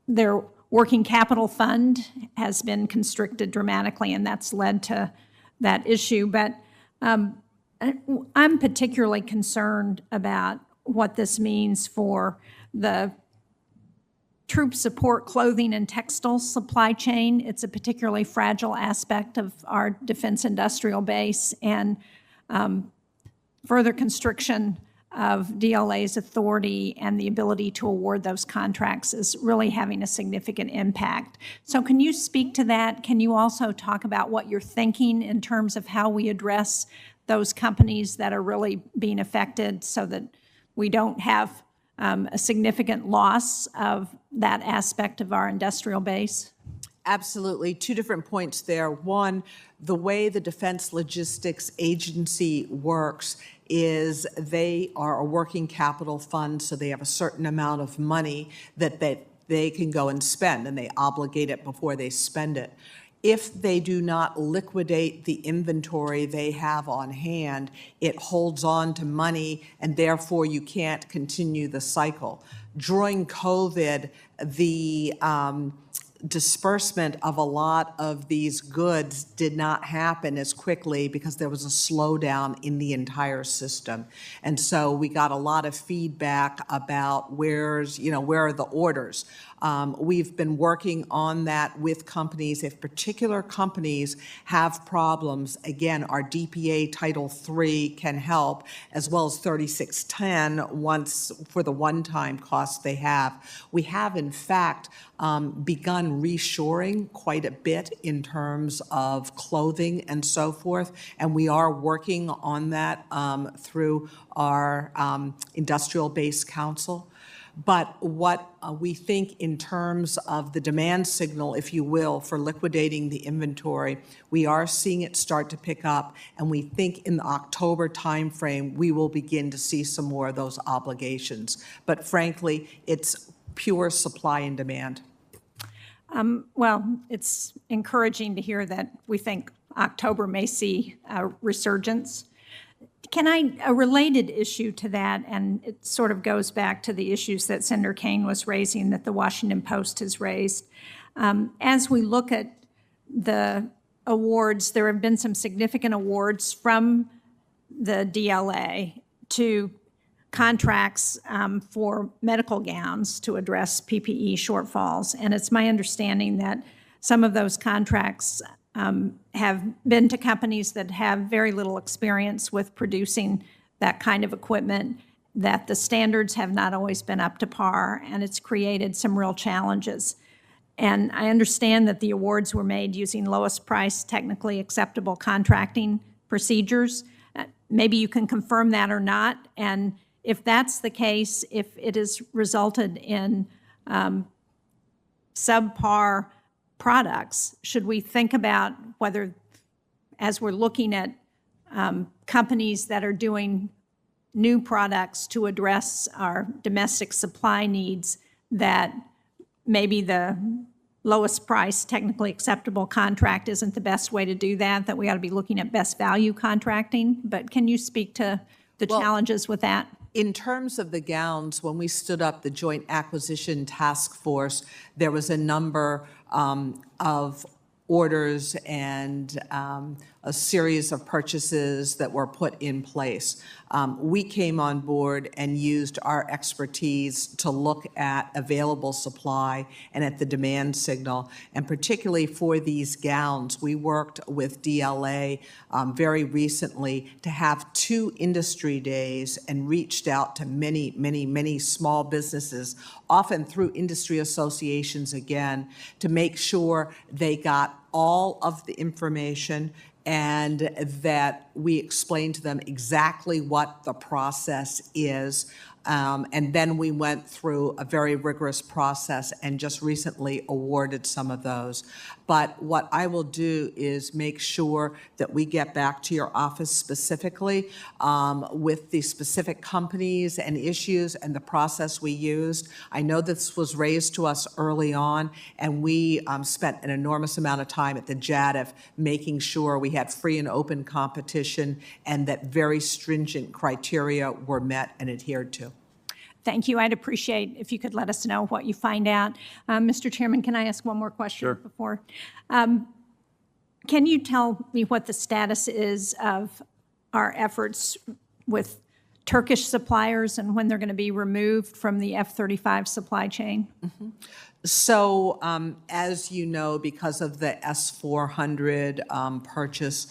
they're working capital fund has been constricted dramatically, and that's led to that issue. But I'm particularly concerned about what this means for the troop support clothing and textile supply chain. It's a particularly fragile aspect of our defense industrial base, and further constriction of DLA's authority and the ability to award those contracts is really having a significant impact. So can you speak to that? Can you also talk about what you're thinking in terms of how we address those companies that are really being affected so that we don't have a significant loss of that aspect of our industrial base? Absolutely. Two different points there. One, the way the Defense Logistics Agency works is they are a working capital fund, so they have a certain amount of money that they can go and spend, and they obligate it before they spend it. If they do not liquidate the inventory they have on hand, it holds on to money, and therefore you can't continue the cycle. During COVID, the disbursement of a lot of these goods did not happen as quickly because there was a slowdown in the entire system. And so we got a lot of feedback about where are the orders. We've been working on that with companies. If particular companies have problems, again, our DPA Title III can help, as well as 3610 once for the one-time costs they have. We have, in fact, begun reshoring quite a bit in terms of clothing and so forth, and we are working on that through our Industrial Base Council. But what we think in terms of the demand signal, if you will, for liquidating the inventory, we are seeing it start to pick up, and we think in the October timeframe we will begin to see some more of those obligations. But frankly, it's pure supply and demand. Well, it's encouraging to hear that we think October may see a resurgence. A related issue to that, and it sort of goes back to the issues that Senator Kaine was raising, that the Washington Post has raised. As we look at the awards, there have been some significant awards from the DLA to contracts for medical gowns to address PPE shortfalls. And it's my understanding that some of those contracts have been to companies that have very little experience with producing that kind of equipment, that the standards have not always been up to par, and it's created some real challenges. And I understand that the awards were made using lowest price, technically acceptable contracting procedures. Maybe you can confirm that or not. And if that's the case, if it has resulted in subpar products, should we think about whether, as we're looking at companies that are doing new products to address our domestic supply needs, that maybe the lowest price, technically acceptable contract isn't the best way to do that, that we ought to be looking at best value contracting? But can you speak to the challenges with that? In terms of the gowns, when we stood up the Joint Acquisition Task Force, there was a number of orders and a series of purchases that were put in place. We came on board and used our expertise to look at available supply and at the demand signal. And particularly for these gowns, we worked with DLA very recently to have 2 industry days and reached out to many, many, many small businesses, often through industry associations again, to make sure they got all of the information and that we explained to them exactly what the process is. And then we went through a very rigorous process and just recently awarded some of those. But what I will do is make sure that we get back to your office specifically with the specific companies and issues and the process we used. I know this was raised to us early on, and we spent an enormous amount of time at the JADF making sure we had free and open competition and that very stringent criteria were met and adhered to. Thank you. I'd appreciate if you could let us know what you find out. Mr. Chairman, can I ask one more question Sure. before? Can you tell me what the status is of our efforts with Turkish suppliers and when they're going to be removed from the F-35 supply chain? So, as you know, because of the S-400 purchase,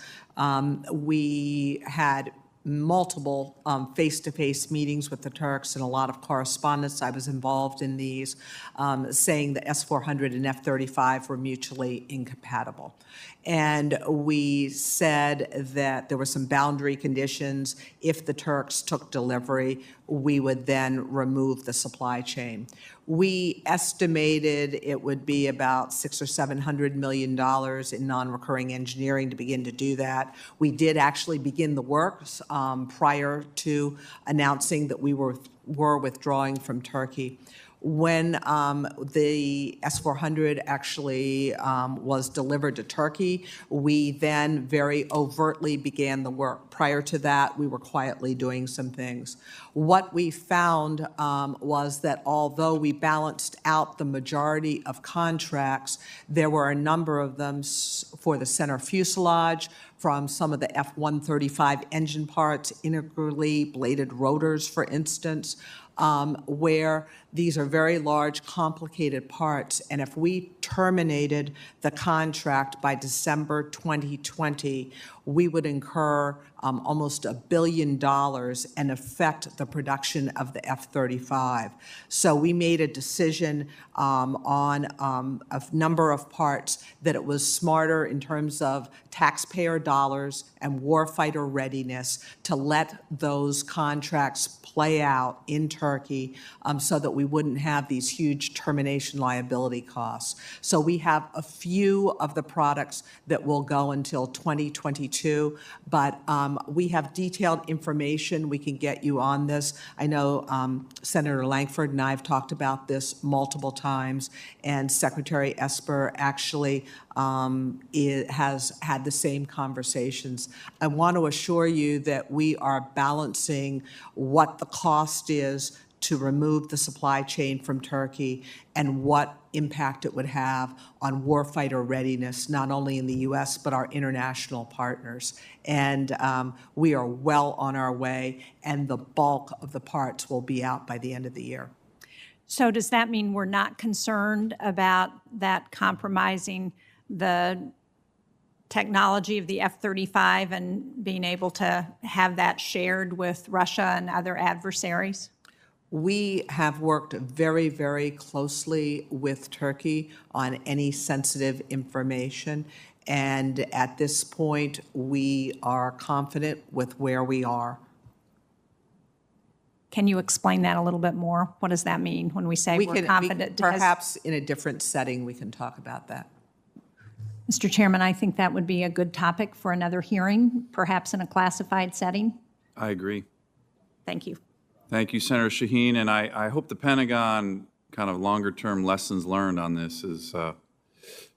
we had multiple face-to-face meetings with the Turks and a lot of correspondence. I was involved in these, saying the S-400 and F-35 were mutually incompatible. And we said that there were some boundary conditions. If the Turks took delivery, we would then remove the supply chain. We estimated it would be about $600 or $700 million in non-recurring engineering to begin to do that. We did actually begin the works prior to announcing that we were withdrawing from Turkey. When the S-400 actually was delivered to Turkey, we then very overtly began the work. Prior to that, we were quietly doing some things. What we found was that although we balanced out the majority of contracts, there were a number of them for the center fuselage, from some of the F-135 engine parts, integrally bladed rotors, for instance, where these are very large, complicated parts. And if we terminated the contract by December 2020, we would incur almost $1 billion and affect the production of the F-35. So we made a decision on a number of parts that it was smarter in terms of taxpayer dollars and warfighter readiness to let those contracts play out in Turkey so that we wouldn't have these huge termination liability costs. So we have a few of the products that will go until 2022, but we have detailed information we can get you on this. I know Senator Langford and I have talked about this multiple times, and Secretary Esper actually has had the same conversations. I want to assure you that we are balancing what the cost is to remove the supply chain from Turkey and what impact it would have on warfighter readiness, not only in the U.S., but our international partners. And we are well on our way, and the bulk of the parts will be out by the end of the year. So does that mean we're not concerned about that compromising the technology of the F-35 and being able to have that shared with Russia and other adversaries? We have worked very, very closely with Turkey on any sensitive information, and at this point, we are confident with where we are. Can you explain that a little bit more? What does that mean when we say we're confident? Perhaps in a different setting, we can talk about that. Mr. Chairman, I think that would be a good topic for another hearing, perhaps in a classified setting. I agree. Thank you. Thank you, Senator Shaheen, and I hope the Pentagon kind of longer-term lessons learned on this is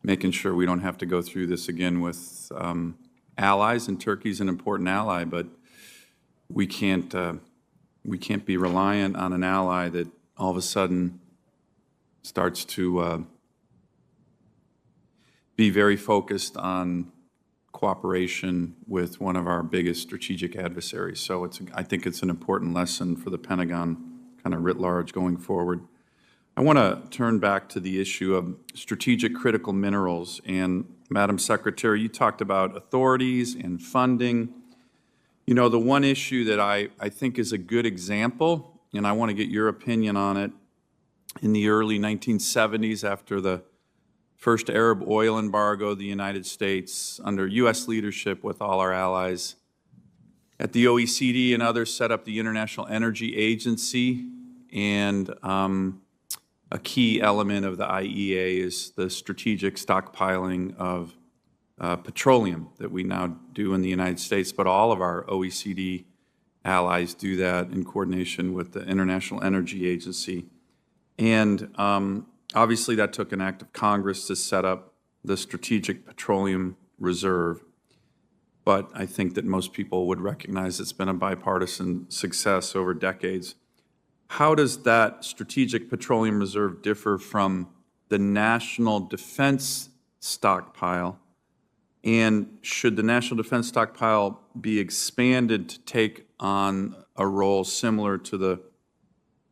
making sure we don't have to go through this again with allies, and Turkey's an important ally, but we can't be reliant on an ally that all of a sudden starts to be very focused on cooperation with one of our biggest strategic adversaries. So I think it's an important lesson for the Pentagon kind of writ large going forward. I want to turn back to the issue of strategic critical minerals. And Madam Secretary, you talked about authorities and funding. You know, the one issue that I think is a good example, and I want to get your opinion on it, in the early 1970s, after the first Arab oil embargo, the United States, under U.S. leadership with all our allies at the OECD and others, set up the International Energy Agency. And a key element of the IEA is the strategic stockpiling of petroleum that we now do in the United States, but all of our OECD allies do that in coordination with the International Energy Agency. And obviously, that took an act of Congress to set up the Strategic Petroleum Reserve. But I think that most people would recognize it's been a bipartisan success over decades. how does that Strategic Petroleum Reserve differ from the National Defense Stockpile? And should the National Defense Stockpile be expanded to take on a role similar to the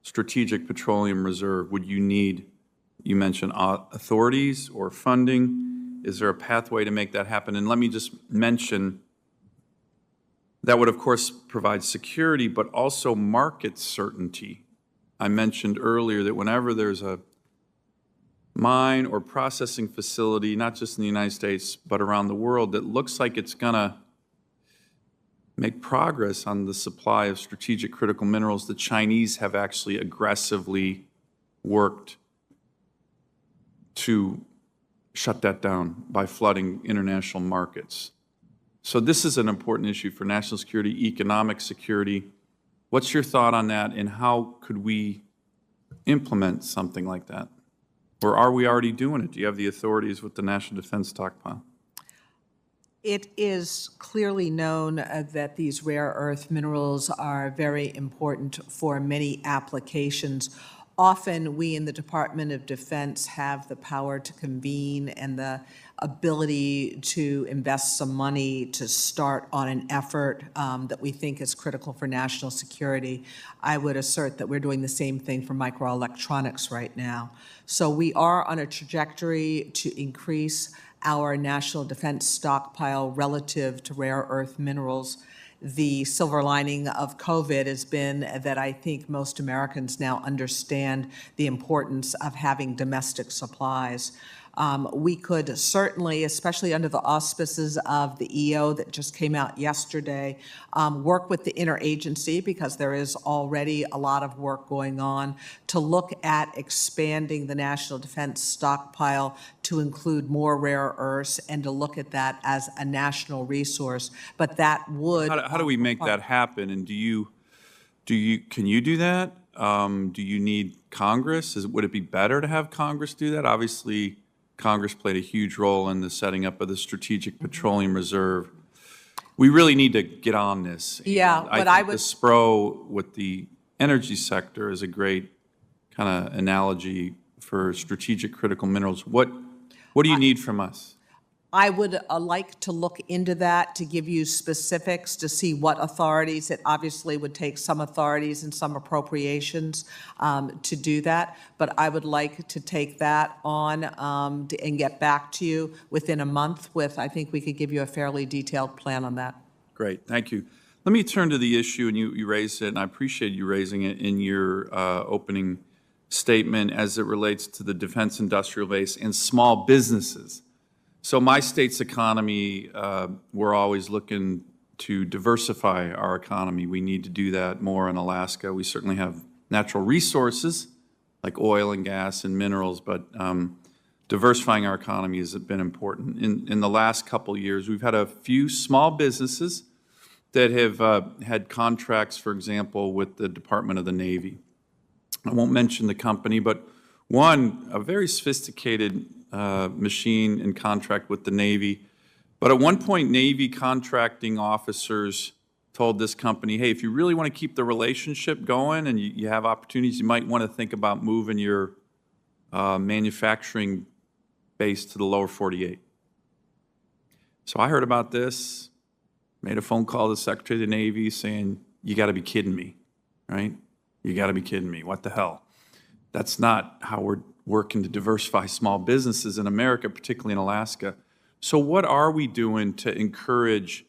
Strategic Petroleum Reserve? Would you need, you mentioned authorities or funding? Is there a pathway to make that happen? And let me just mention that would, of course, provide security, but also market certainty. I mentioned earlier that whenever there's a mine or processing facility, not just in the United States, but around the world, that looks like it's going to make progress on the supply of strategic critical minerals, the Chinese have actually aggressively worked to shut that down by flooding international markets. So this is an important issue for national security, economic security. What's your thought on that, and how could we implement something like that? Or are we already doing it? Do you have the authorities with the National Defense Stockpile? It is clearly known that these rare earth minerals are very important for many applications. Often, we in the Department of Defense have the power to convene and the ability to invest some money to start on an effort that we think is critical for national security. I would assert that we're doing the same thing for microelectronics right now. So we are on a trajectory to increase our national defense stockpile relative to rare earth minerals. The silver lining of COVID has been that I think most Americans now understand the importance of having domestic supplies. We could certainly, especially under the auspices of the EO that just came out yesterday, work with the interagency, because there is already a lot of work going on, to look at expanding the national defense stockpile to include more rare earths and to look at that as a national resource. But that would... How do we make that happen? And can you do that? Do you need Congress? Would it be better to have Congress do that? Obviously, Congress played a huge role in the setting up of the Strategic Petroleum Reserve. We really need to get on this. Yeah, but I would... the SPRO with the energy sector is a great kind of analogy for strategic critical minerals. What do you need from us? I would like to look into that to give you specifics to see what authorities. It obviously would take some authorities and some appropriations to do that, but I would like to take that on and get back to you within a month with, I think we could give you a fairly detailed plan on that. Great, thank you. Let me turn to the issue, and you raised it, and I appreciate you raising it in your opening statement as it relates to the defense industrial base and small businesses. So my state's economy, we're always looking to diversify our economy. We need to do that more in Alaska. We certainly have natural resources like oil and gas and minerals, but diversifying our economy has been important. In the last couple of years, we've had a few small businesses that have had contracts, for example, with the Department of the Navy. I won't mention the company, but one, a very sophisticated machine in contract with the Navy. But at one point, Navy contracting officers told this company, hey, if you really want to keep the relationship going and you have opportunities, you might want to think about moving your manufacturing base to the lower 48. So I heard about this, made a phone call to the Secretary of the Navy saying, you got to be kidding me, right? You got to be kidding me. What the hell? That's not how we're working to diversify small businesses in America, particularly in Alaska. So what are we doing to encourage,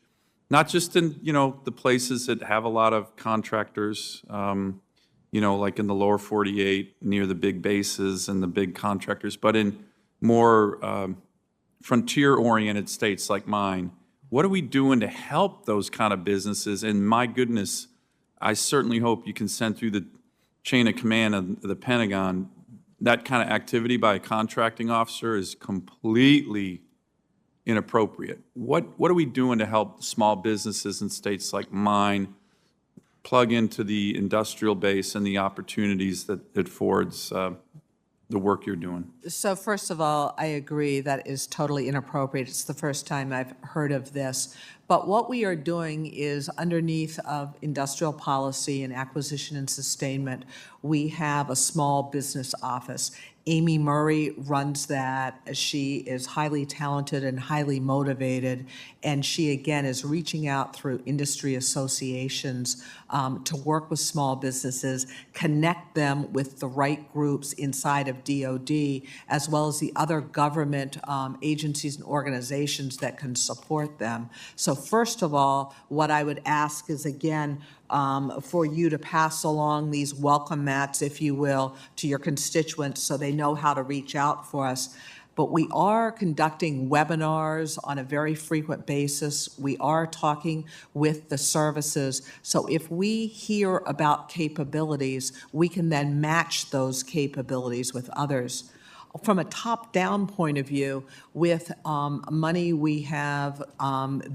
not just in, the places that have a lot of contractors, like in the lower 48 near the big bases and the big contractors, but in more frontier-oriented states like mine? What are we doing to help those kind of businesses? And my goodness, I certainly hope you can send through the chain of command of the Pentagon. That kind of activity by a contracting officer is completely inappropriate. What are we doing to help small businesses in states like mine plug into the industrial base and the opportunities that it affords the work you're doing? So first of all, I agree that is totally inappropriate. It's the first time I've heard of this. But what we are doing is underneath of industrial policy and acquisition and sustainment, we have a small business office. Amy Murray runs that. She is highly talented and highly motivated, and she, again, is reaching out through industry associations to work with small businesses, connect them with the right groups inside of DOD, as well as the other government agencies and organizations that can support them. So first of all, what I would ask is, again, for you to pass along these welcome mats, if you will, to your constituents so they know how to reach out for us. But we are conducting webinars on a very frequent basis. We are talking with the services. So if we hear about capabilities, we can then match those capabilities with others. From a top-down point of view, with money we have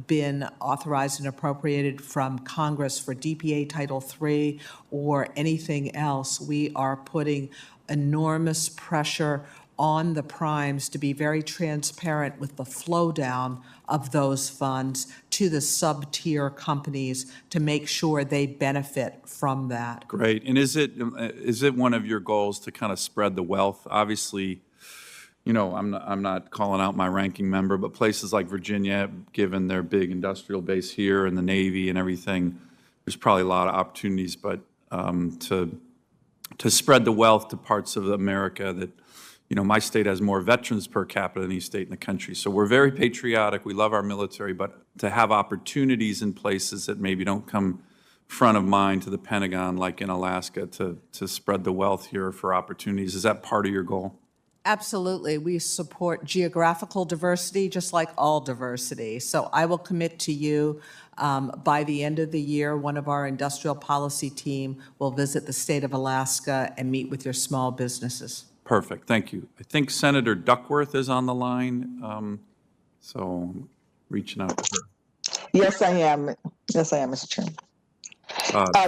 been authorized and appropriated from Congress for DPA Title III or anything else, we are putting enormous pressure on the primes to be very transparent with the flow down of those funds to the sub-tier companies to make sure they benefit from that. Great. And is it one of your goals to kind of spread the wealth? Obviously, you know, I'm not calling out my ranking member, but places like Virginia, given their big industrial base here and the Navy and everything, there's probably a lot of opportunities, but to spread the wealth to parts of America that, you know, my state has more veterans per capita than any state in the country. So we're very patriotic. We love our military, but to have opportunities in places that maybe don't come front of mind to the Pentagon, like in Alaska, to spread the wealth here for opportunities. Is that part of your goal? Absolutely. We support geographical diversity, just like all diversity. So I will commit to you, by the end of the year, one of our industrial policy team will visit the state of Alaska and meet with your small businesses. Perfect. Thank you. I think Senator Duckworth is on the line, so I'm reaching out to her. Yes, I am. Yes, I am, Mr. Chairman.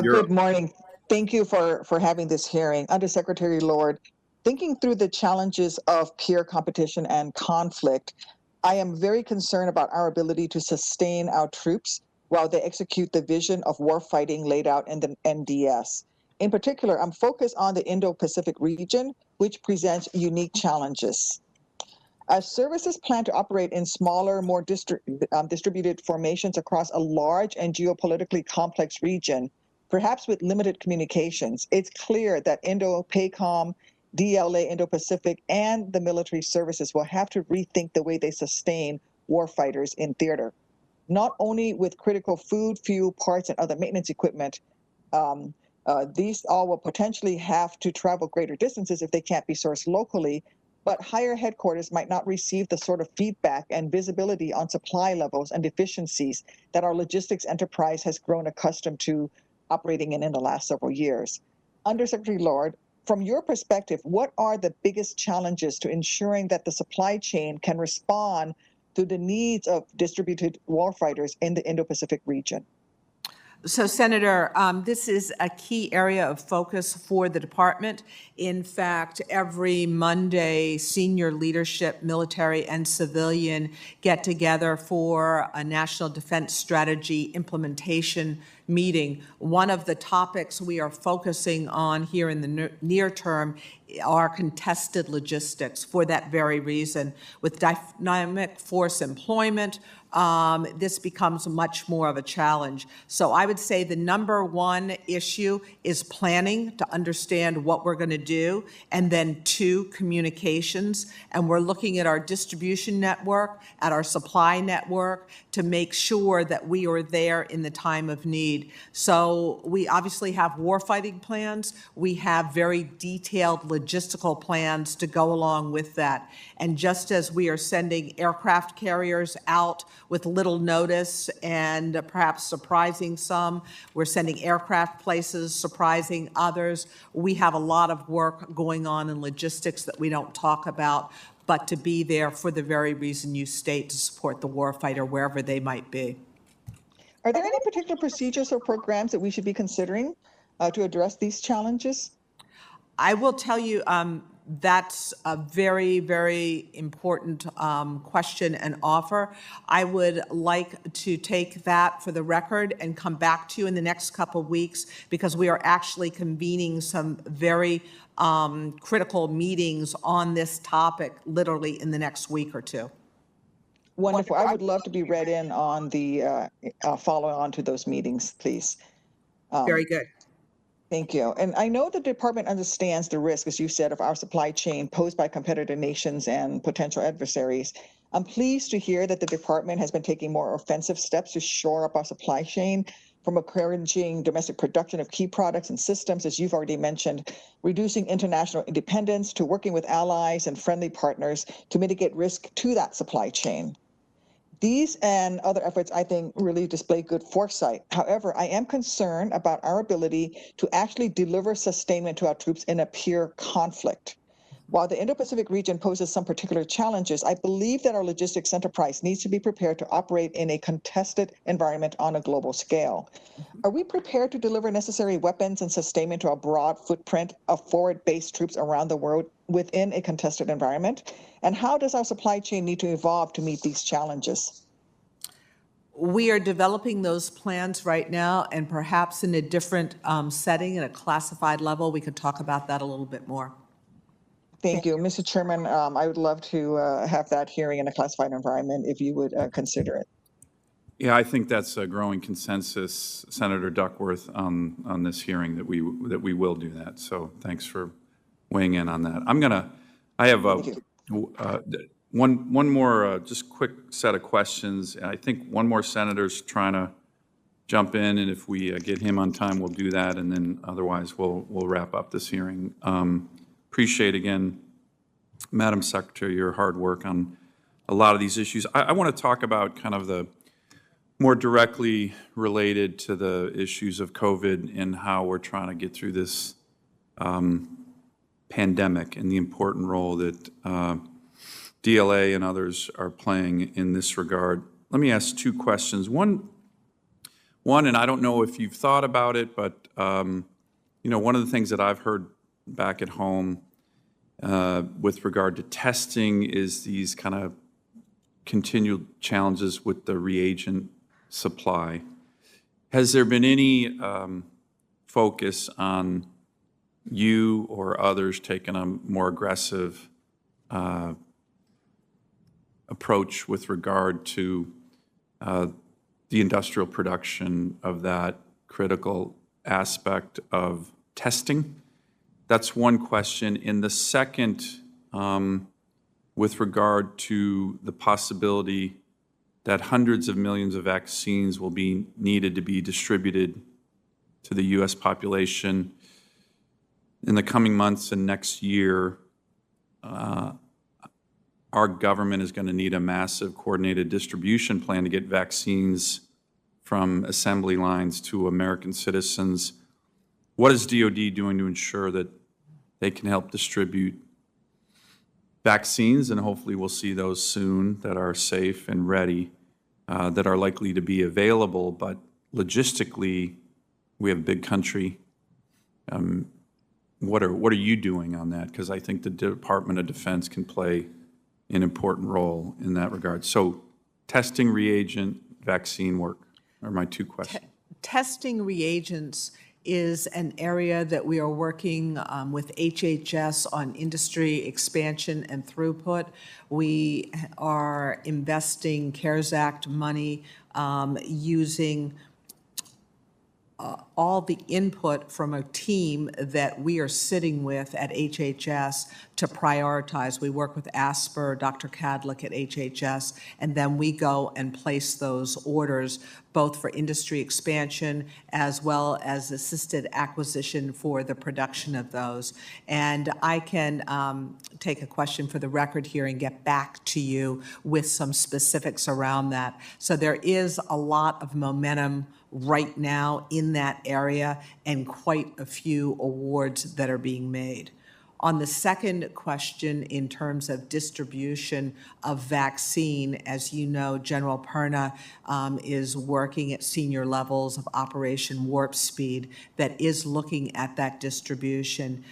Good morning. Thank you for having this hearing. Undersecretary Lord, thinking through the challenges of peer competition and conflict, I am very concerned about our ability to sustain our troops while they execute the vision of warfighting laid out in the NDS. In particular, I'm focused on the Indo-Pacific region, which presents unique challenges. As services plan to operate in smaller, more distributed formations across a large and geopolitically complex region, perhaps with limited communications, it's clear that Indo-PACOM, DLA, Indo-Pacific, and the military services will have to rethink the way they sustain warfighters in theater. Not only with critical food, fuel, parts, and other maintenance equipment, these all will potentially have to travel greater distances if they can't be sourced locally, but higher headquarters might not receive the sort of feedback and visibility on supply levels and deficiencies that our logistics enterprise has grown accustomed to operating in the last several years. Undersecretary Lord, from your perspective, what are the biggest challenges to ensuring that the supply chain can respond to the needs of distributed warfighters in the Indo-Pacific region? So, Senator, this is a key area of focus for the department. In fact, every Monday, senior leadership, military and civilian, get together for a national defense strategy implementation meeting. One of the topics we are focusing on here in the near term are contested logistics for that very reason. With dynamic force employment, this becomes much more of a challenge. So I would say the number one issue is planning to understand what we're going to do, and then two, communications. And we're looking at our distribution network, at our supply network, to make sure that we are there in the time of need. So we obviously have warfighting plans. We have very detailed logistical plans to go along with that. And just as we are sending aircraft carriers out with little notice and perhaps surprising some, we're sending aircraft places, surprising others. We have a lot of work going on in logistics that we don't talk about, but to be there for the very reason you state, to support the warfighter wherever they might be. Are there any particular procedures or programs that we should be considering to address these challenges? I will tell you, That's a very, very important question and offer. I would like to take that for the record and come back to you in the next couple of weeks, because we are actually convening some very critical meetings on this topic literally in the next week or two. Wonderful. I would love to be read in on the follow on to those meetings, please. Very good. Thank you. And I know the department understands the risk, as you said, of our supply chain posed by competitor nations and potential adversaries. I'm pleased to hear that the department has been taking more offensive steps to shore up our supply chain, from encouraging domestic production of key products and systems, as you've already mentioned, reducing international independence, to working with allies and friendly partners to mitigate risk to that supply chain. These and other efforts, I think, really display good foresight. However, I am concerned about our ability to actually deliver sustainment to our troops in a peer conflict. While the Indo-Pacific region poses some particular challenges, I believe that our logistics enterprise needs to be prepared to operate in a contested environment on a global scale. Are we prepared to deliver necessary weapons and sustainment to a broad footprint of forward-based troops around the world within a contested environment? And how does our supply chain need to evolve to meet these challenges? We are developing those plans right now, and perhaps in a different setting, at a classified level, we could talk about that a little bit more. Thank you. Mr. Chairman, I would love to have that hearing in a classified environment if you would consider it. Yeah, I think that's a growing consensus, Senator Duckworth, on this hearing, that we will do that. So thanks for weighing in on that. I have one more just quick set of questions. I think one more senator's trying to jump in, and if we get him on time, we'll do that, and then otherwise we'll wrap up this hearing. Appreciate, again, Madam Secretary, your hard work on a lot of these issues. I want to talk about kind of the more directly related to the issues of COVID and how we're trying to get through this pandemic, and the important role that DLA and others are playing in this regard. Let me ask two questions. One, and I don't know if you've thought about it, but one of the things that I've heard back at home with regard to testing is these kind of continued challenges with the reagent supply. Has there been any focus on you or others taking a more aggressive approach with regard to the industrial production of that critical aspect of testing? That's one question. And the second, with regard to the possibility that hundreds of millions of vaccines will be needed to be distributed to the U.S. population in the coming months and next year, our government is going to need a massive coordinated distribution plan to get vaccines from assembly lines to American citizens. What is DoD doing to ensure that they can help distribute vaccines, and hopefully we'll see those soon, that are safe and ready, that are likely to be available, but logistically, we have a big country. What are you doing on that? Because I think the Department of Defense can play an important role in that regard. So testing, reagent, vaccine work are my two questions. Testing reagents is an area that we are working with HHS on industry expansion and throughput. We are investing CARES Act money using all the input from a team that we are sitting with at HHS to prioritize. We work with Asper, Dr. Cadlick at HHS, and then we go and place those orders both for industry expansion as well as assisted acquisition for the production of those. And I can take a question for the record here and get back to you with some specifics around that. So there is a lot of momentum right now in that area, and quite a few awards that are being made. On the second question, in terms of distribution of vaccine, as you know, General Perna is working at senior levels of Operation Warp Speed that is looking at that distribution.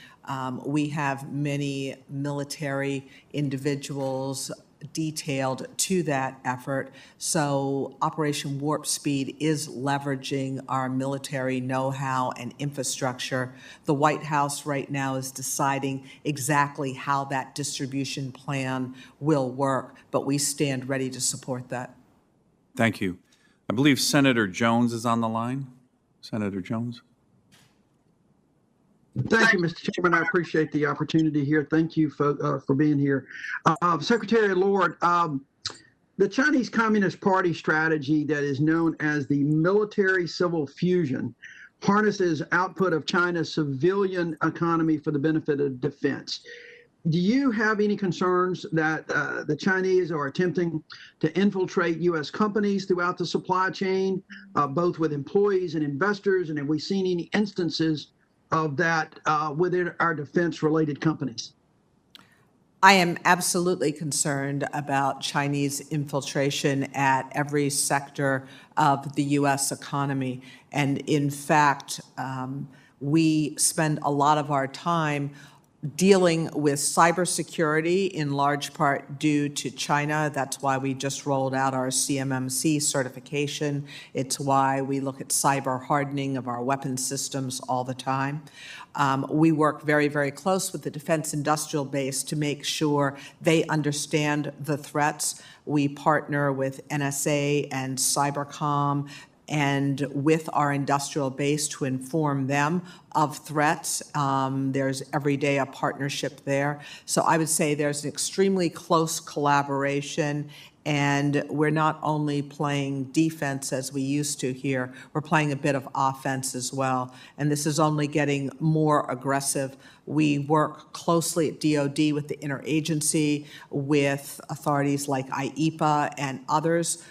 We have many military individuals detailed to that effort. So Operation Warp Speed is leveraging our military know-how and infrastructure. The White House right now is deciding exactly how that distribution plan will work, but we stand ready to support that. Thank you. I believe Senator Jones is on the line. Senator Jones. Thank you, Mr. Chairman. I appreciate the opportunity here. Thank you for being here. Secretary Lord, the Chinese Communist Party strategy that is known as the military-civil fusion harnesses output of China's civilian economy for the benefit of defense. Do you have any concerns that the Chinese are attempting to infiltrate U.S. companies throughout the supply chain, both with employees and investors? And have we seen any instances of that within our defense-related companies? I am absolutely concerned about Chinese infiltration at every sector of the U.S. economy. And in fact, we spend a lot of our time dealing with cybersecurity, in large part due to China. That's why we just rolled out our CMMC certification. It's why we look at cyber hardening of our weapon systems all the time. We work very, very close with the defense industrial base to make sure they understand the threats. We partner with NSA and Cybercom and with our industrial base to inform them of threats. There's every day a partnership there. So I would say there's an extremely close collaboration, and we're not only playing defense as we used to here, we're playing a bit of offense as well. And this is only getting more aggressive. We work closely at DoD with the interagency, with authorities like IEPA and others.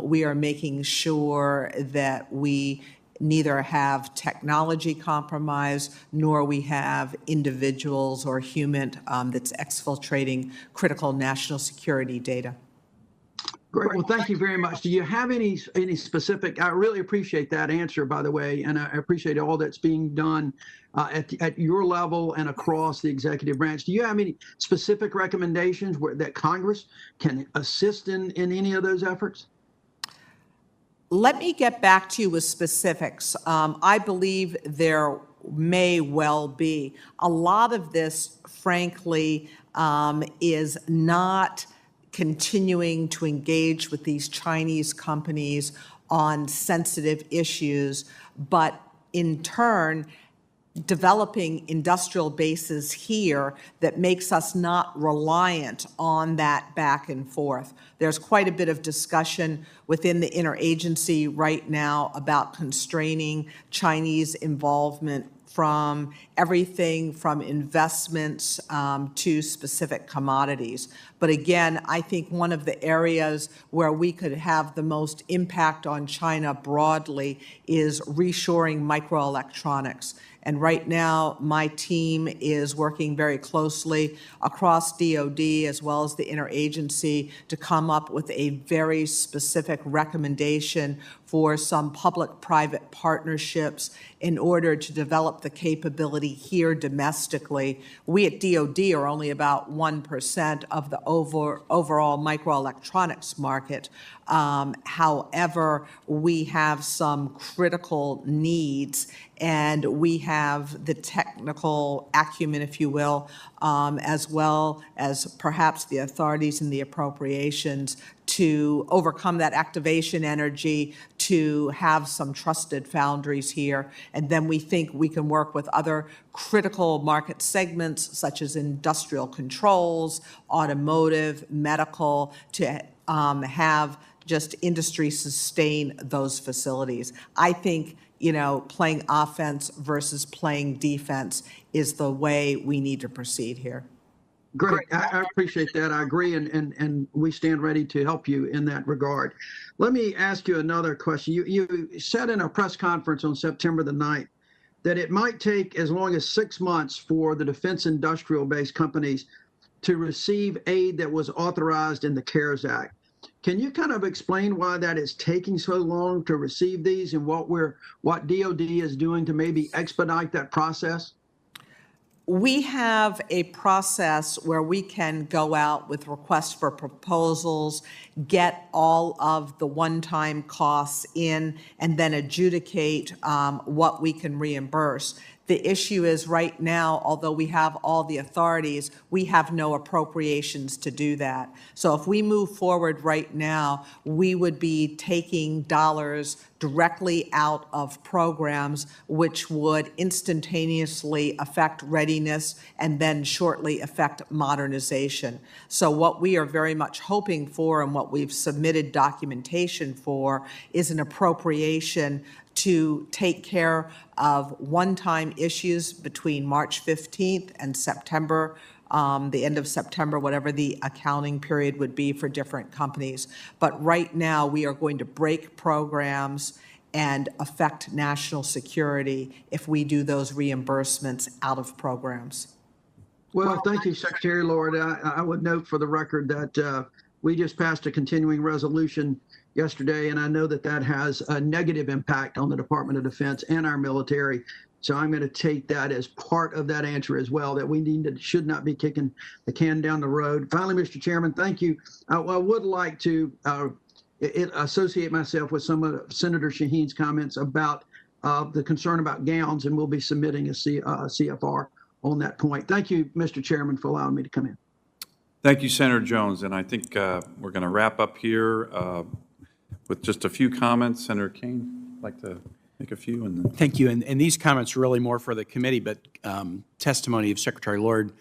We are making sure that we neither have technology compromise nor we have individuals or human that's exfiltrating critical national security data. Great. Well, thank you very much. Do you have any specific? I really appreciate that answer, by the way, and I appreciate all that's being done at your level and across the executive branch. Do you have any specific recommendations that Congress can assist in any of those efforts? Let me get back to you with specifics. I believe there may well be. A lot of this, frankly, is not continuing to engage with these Chinese companies on sensitive issues, but in turn, developing industrial bases here that makes us not reliant on that back and forth. There's quite a bit of discussion within the interagency right now about constraining Chinese involvement from everything from investments to specific commodities. But again, I think one of the areas where we could have the most impact on China broadly is reshoring microelectronics. And right now, my team is working very closely across DoD as well as the interagency to come up with a very specific recommendation for some public-private partnerships in order to develop the capability here domestically. We at DoD are only about 1% of the overall microelectronics market. However, we have some critical needs, and we have the technical acumen, if you will, as well as perhaps the authorities and the appropriations to overcome that activation energy, to have some trusted foundries here. And then we think we can work with other critical market segments, such as industrial controls, automotive, medical, to have just industry sustain those facilities. I think, playing offense versus playing defense is the way we need to proceed here. Great. I appreciate that. I agree, and we stand ready to help you in that regard. Let me ask you another question. You said in a press conference on September the 9th that it might take as long as 6 months for the defense industrial-based companies to receive aid that was authorized in the CARES Act. Can you kind of explain why that is taking so long to receive these and what DoD is doing to maybe expedite that process? We have a process where we can go out with requests for proposals, get all of the one-time costs in, and then adjudicate what we can reimburse. The issue is right now, although we have all the authorities, we have no appropriations to do that. So if we move forward right now, we would be taking dollars directly out of programs, which would instantaneously affect readiness and then shortly affect modernization. So what we are very much hoping for and what we've submitted documentation for is an appropriation to take care of one-time issues between March 15th and September, the end of September, whatever the accounting period would be for different companies. But right now, we are going to break programs and affect national security if we do those reimbursements out of programs. Well, thank you, Secretary Lord. I would note for the record that we just passed a continuing resolution yesterday, and I know that that has a negative impact on the Department of Defense and our military. So I'm going to take that as part of that answer as well, that we should not be kicking the can down the road. Finally, Mr. Chairman, thank you. I would like to associate myself with some of Senator Shaheen's comments about the concern about gowns, and we'll be submitting a CFR on that point. Thank you, Mr. Chairman, for allowing me to come in. Thank you, Senator Jones. And I think we're going to wrap up here with just a few comments. Senator Kane, I'd like to make a few. And then. Thank you. And these comments are really more for the committee, but testimony of Secretary Lord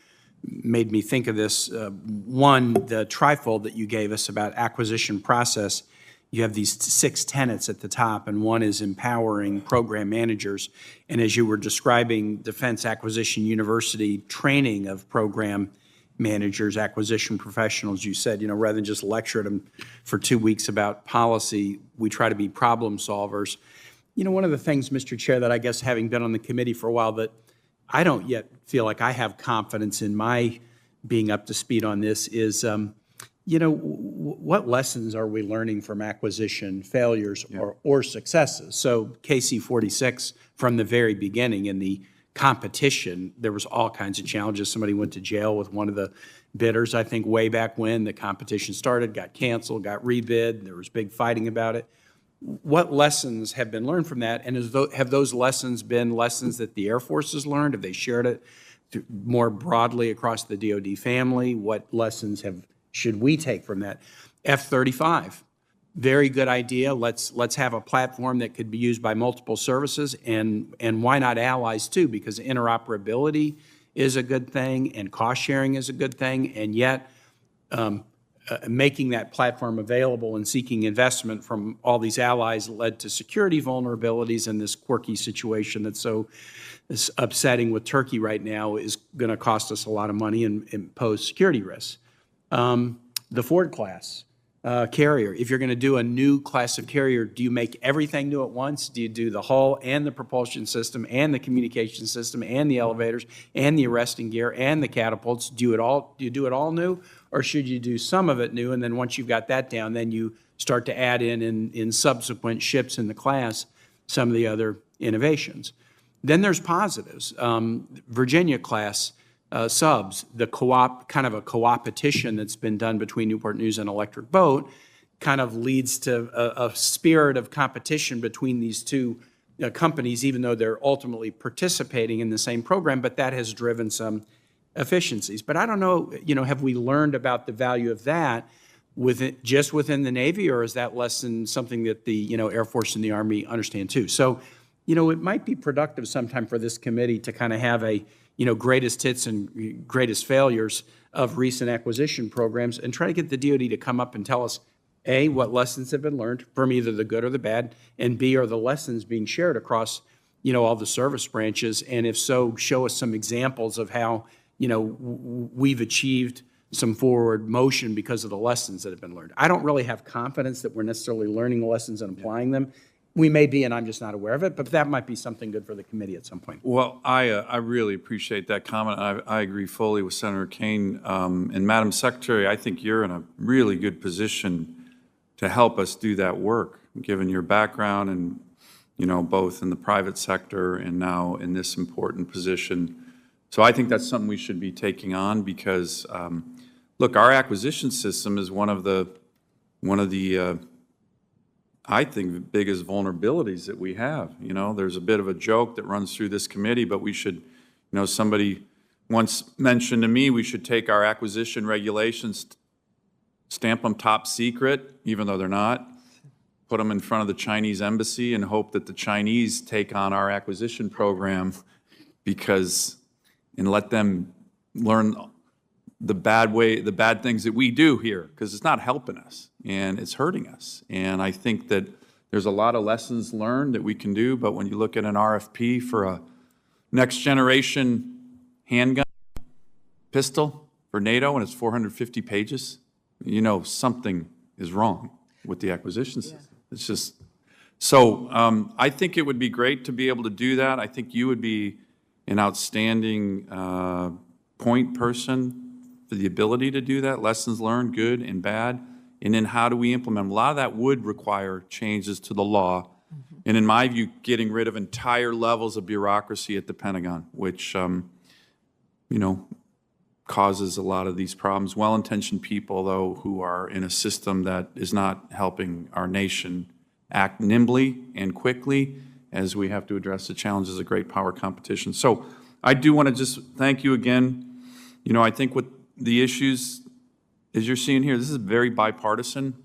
made me think of this. One, the trifold that you gave us about acquisition process. You have these 6 tenets at the top, and one is empowering program managers. And as you were describing Defense Acquisition University training of program managers, acquisition professionals, you said, rather than just lecture them for 2 weeks about policy, we try to be problem solvers. One of the things, Mr. Chair, that I guess having been on the committee for a while, that I don't yet feel like I have confidence in my being up to speed on this is, what lessons are we learning from acquisition failures or successes? So KC 46, from the very beginning in the competition, there was all kinds of challenges. Somebody went to jail with one of the bidders, I think, way back when the competition started, got canceled, got rebid. There was big fighting about it. What lessons have been learned from that? And have those lessons been lessons that the Air Force has learned? Have they shared it more broadly across the DoD family? What lessons should we take from that? F-35, very good idea. Let's have a platform that could be used by multiple services, and why not allies too? Because interoperability is a good thing, and cost sharing is a good thing, and yet making that platform available and seeking investment from all these allies led to security vulnerabilities, and this quirky situation that's so upsetting with Turkey right now is going to cost us a lot of money and pose security risks. The Ford class carrier, if you're going to do a new class of carrier, do you make everything new at once? Do you do the hull and the propulsion system and the communication system and the elevators and the arresting gear and the catapults? Do you do it all new, or should you do some of it new, and then once you've got that down, then you start to add in subsequent ships in the class some of the other innovations? Then there's positives. Virginia class subs, the kind of a co-opetition that's been done between Newport News and Electric Boat kind of leads to a spirit of competition between these two companies, even though they're ultimately participating in the same program, but that has driven some efficiencies. But I don't know, have we learned about the value of that just within the Navy, or is that lesson something that the Air Force and the Army understand too? So, it might be productive sometime for this committee to kind of have a greatest hits and greatest failures of recent acquisition programs and try to get the DoD to come up and tell us, A, what lessons have been learned from either the good or the bad, and B, are the lessons being shared across, all the service branches, and if so, show us some examples of how, we've achieved some forward motion because of the lessons that have been learned. I don't really have confidence that we're necessarily learning the lessons and applying them. We may be, and I'm just not aware of it, but that might be something good for the committee at some point. Well, I really appreciate that comment. I agree fully with Senator Kane. And Madam Secretary, I think you're in a really good position to help us do that work, given your background and, both in the private sector and now in this important position. So I think that's something we should be taking on because, look, our acquisition system is one of the I think, the biggest vulnerabilities that we have. You know, there's a bit of a joke that runs through this committee, but we should, you know, somebody once mentioned to me we should take our acquisition regulations, stamp them top secret, even though they're not, put them in front of the Chinese embassy and hope that the Chinese take on our acquisition program and let them learn the bad things that we do here, because it's not helping us and it's hurting us. And I think that there's a lot of lessons learned that we can do, but when you look at an RFP for a next generation handgun pistol for NATO and it's 450 pages, you know something is wrong with the acquisition system. It's just, so I think it would be great to be able to do that. I think you would be an outstanding point person for the ability to do that, lessons learned, good and bad, and then how do we implement them? A lot of that would require changes to the law, and in my view, getting rid of entire levels of bureaucracy at the Pentagon, which, you know, causes a lot of these problems. Well-intentioned people, though, who are in a system that is not helping our nation act nimbly and quickly as we have to address the challenges of great power competition. So I do want to just thank you again. You know, I think with the issues, as you're seeing here, this is very bipartisan.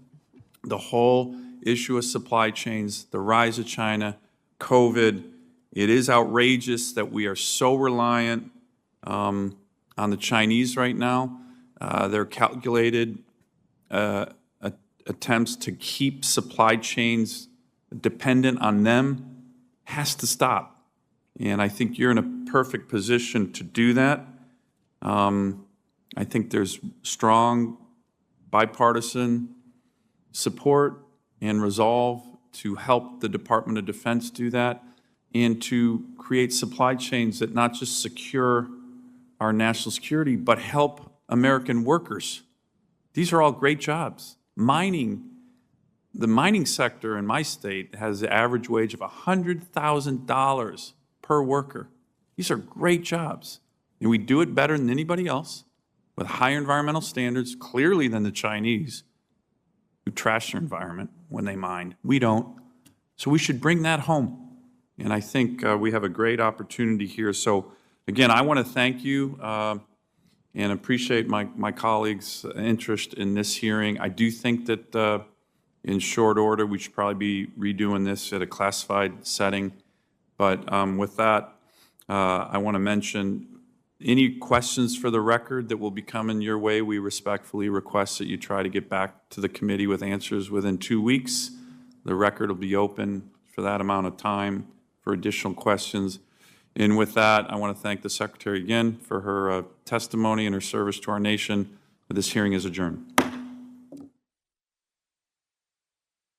The whole issue of supply chains, the rise of China, COVID, it is outrageous that we are so reliant on the Chinese right now. Their calculated attempts to keep supply chains dependent on them has to stop. And I think you're in a perfect position to do that. I think there's strong bipartisan support and resolve to help the Department of Defense do that and to create supply chains that not just secure our national security, but help American workers. These are all great jobs. Mining, the mining sector in my state has the average wage of $100,000 per worker. These are great jobs. And we do it better than anybody else with higher environmental standards, clearly than the Chinese, who trash their environment when they mine. We don't. So we should bring that home. And I think we have a great opportunity here. So again, I want to thank you and appreciate my colleagues' interest in this hearing. I do think that in short order, we should probably be redoing this at a classified setting. But with that, I want to mention any questions for the record that will be coming your way. We respectfully request that you try to get back to the committee with answers within 2 weeks. The record will be open for that amount of time for additional questions. And with that, I want to thank the Secretary again for her testimony and her service to our nation. This hearing is adjourned.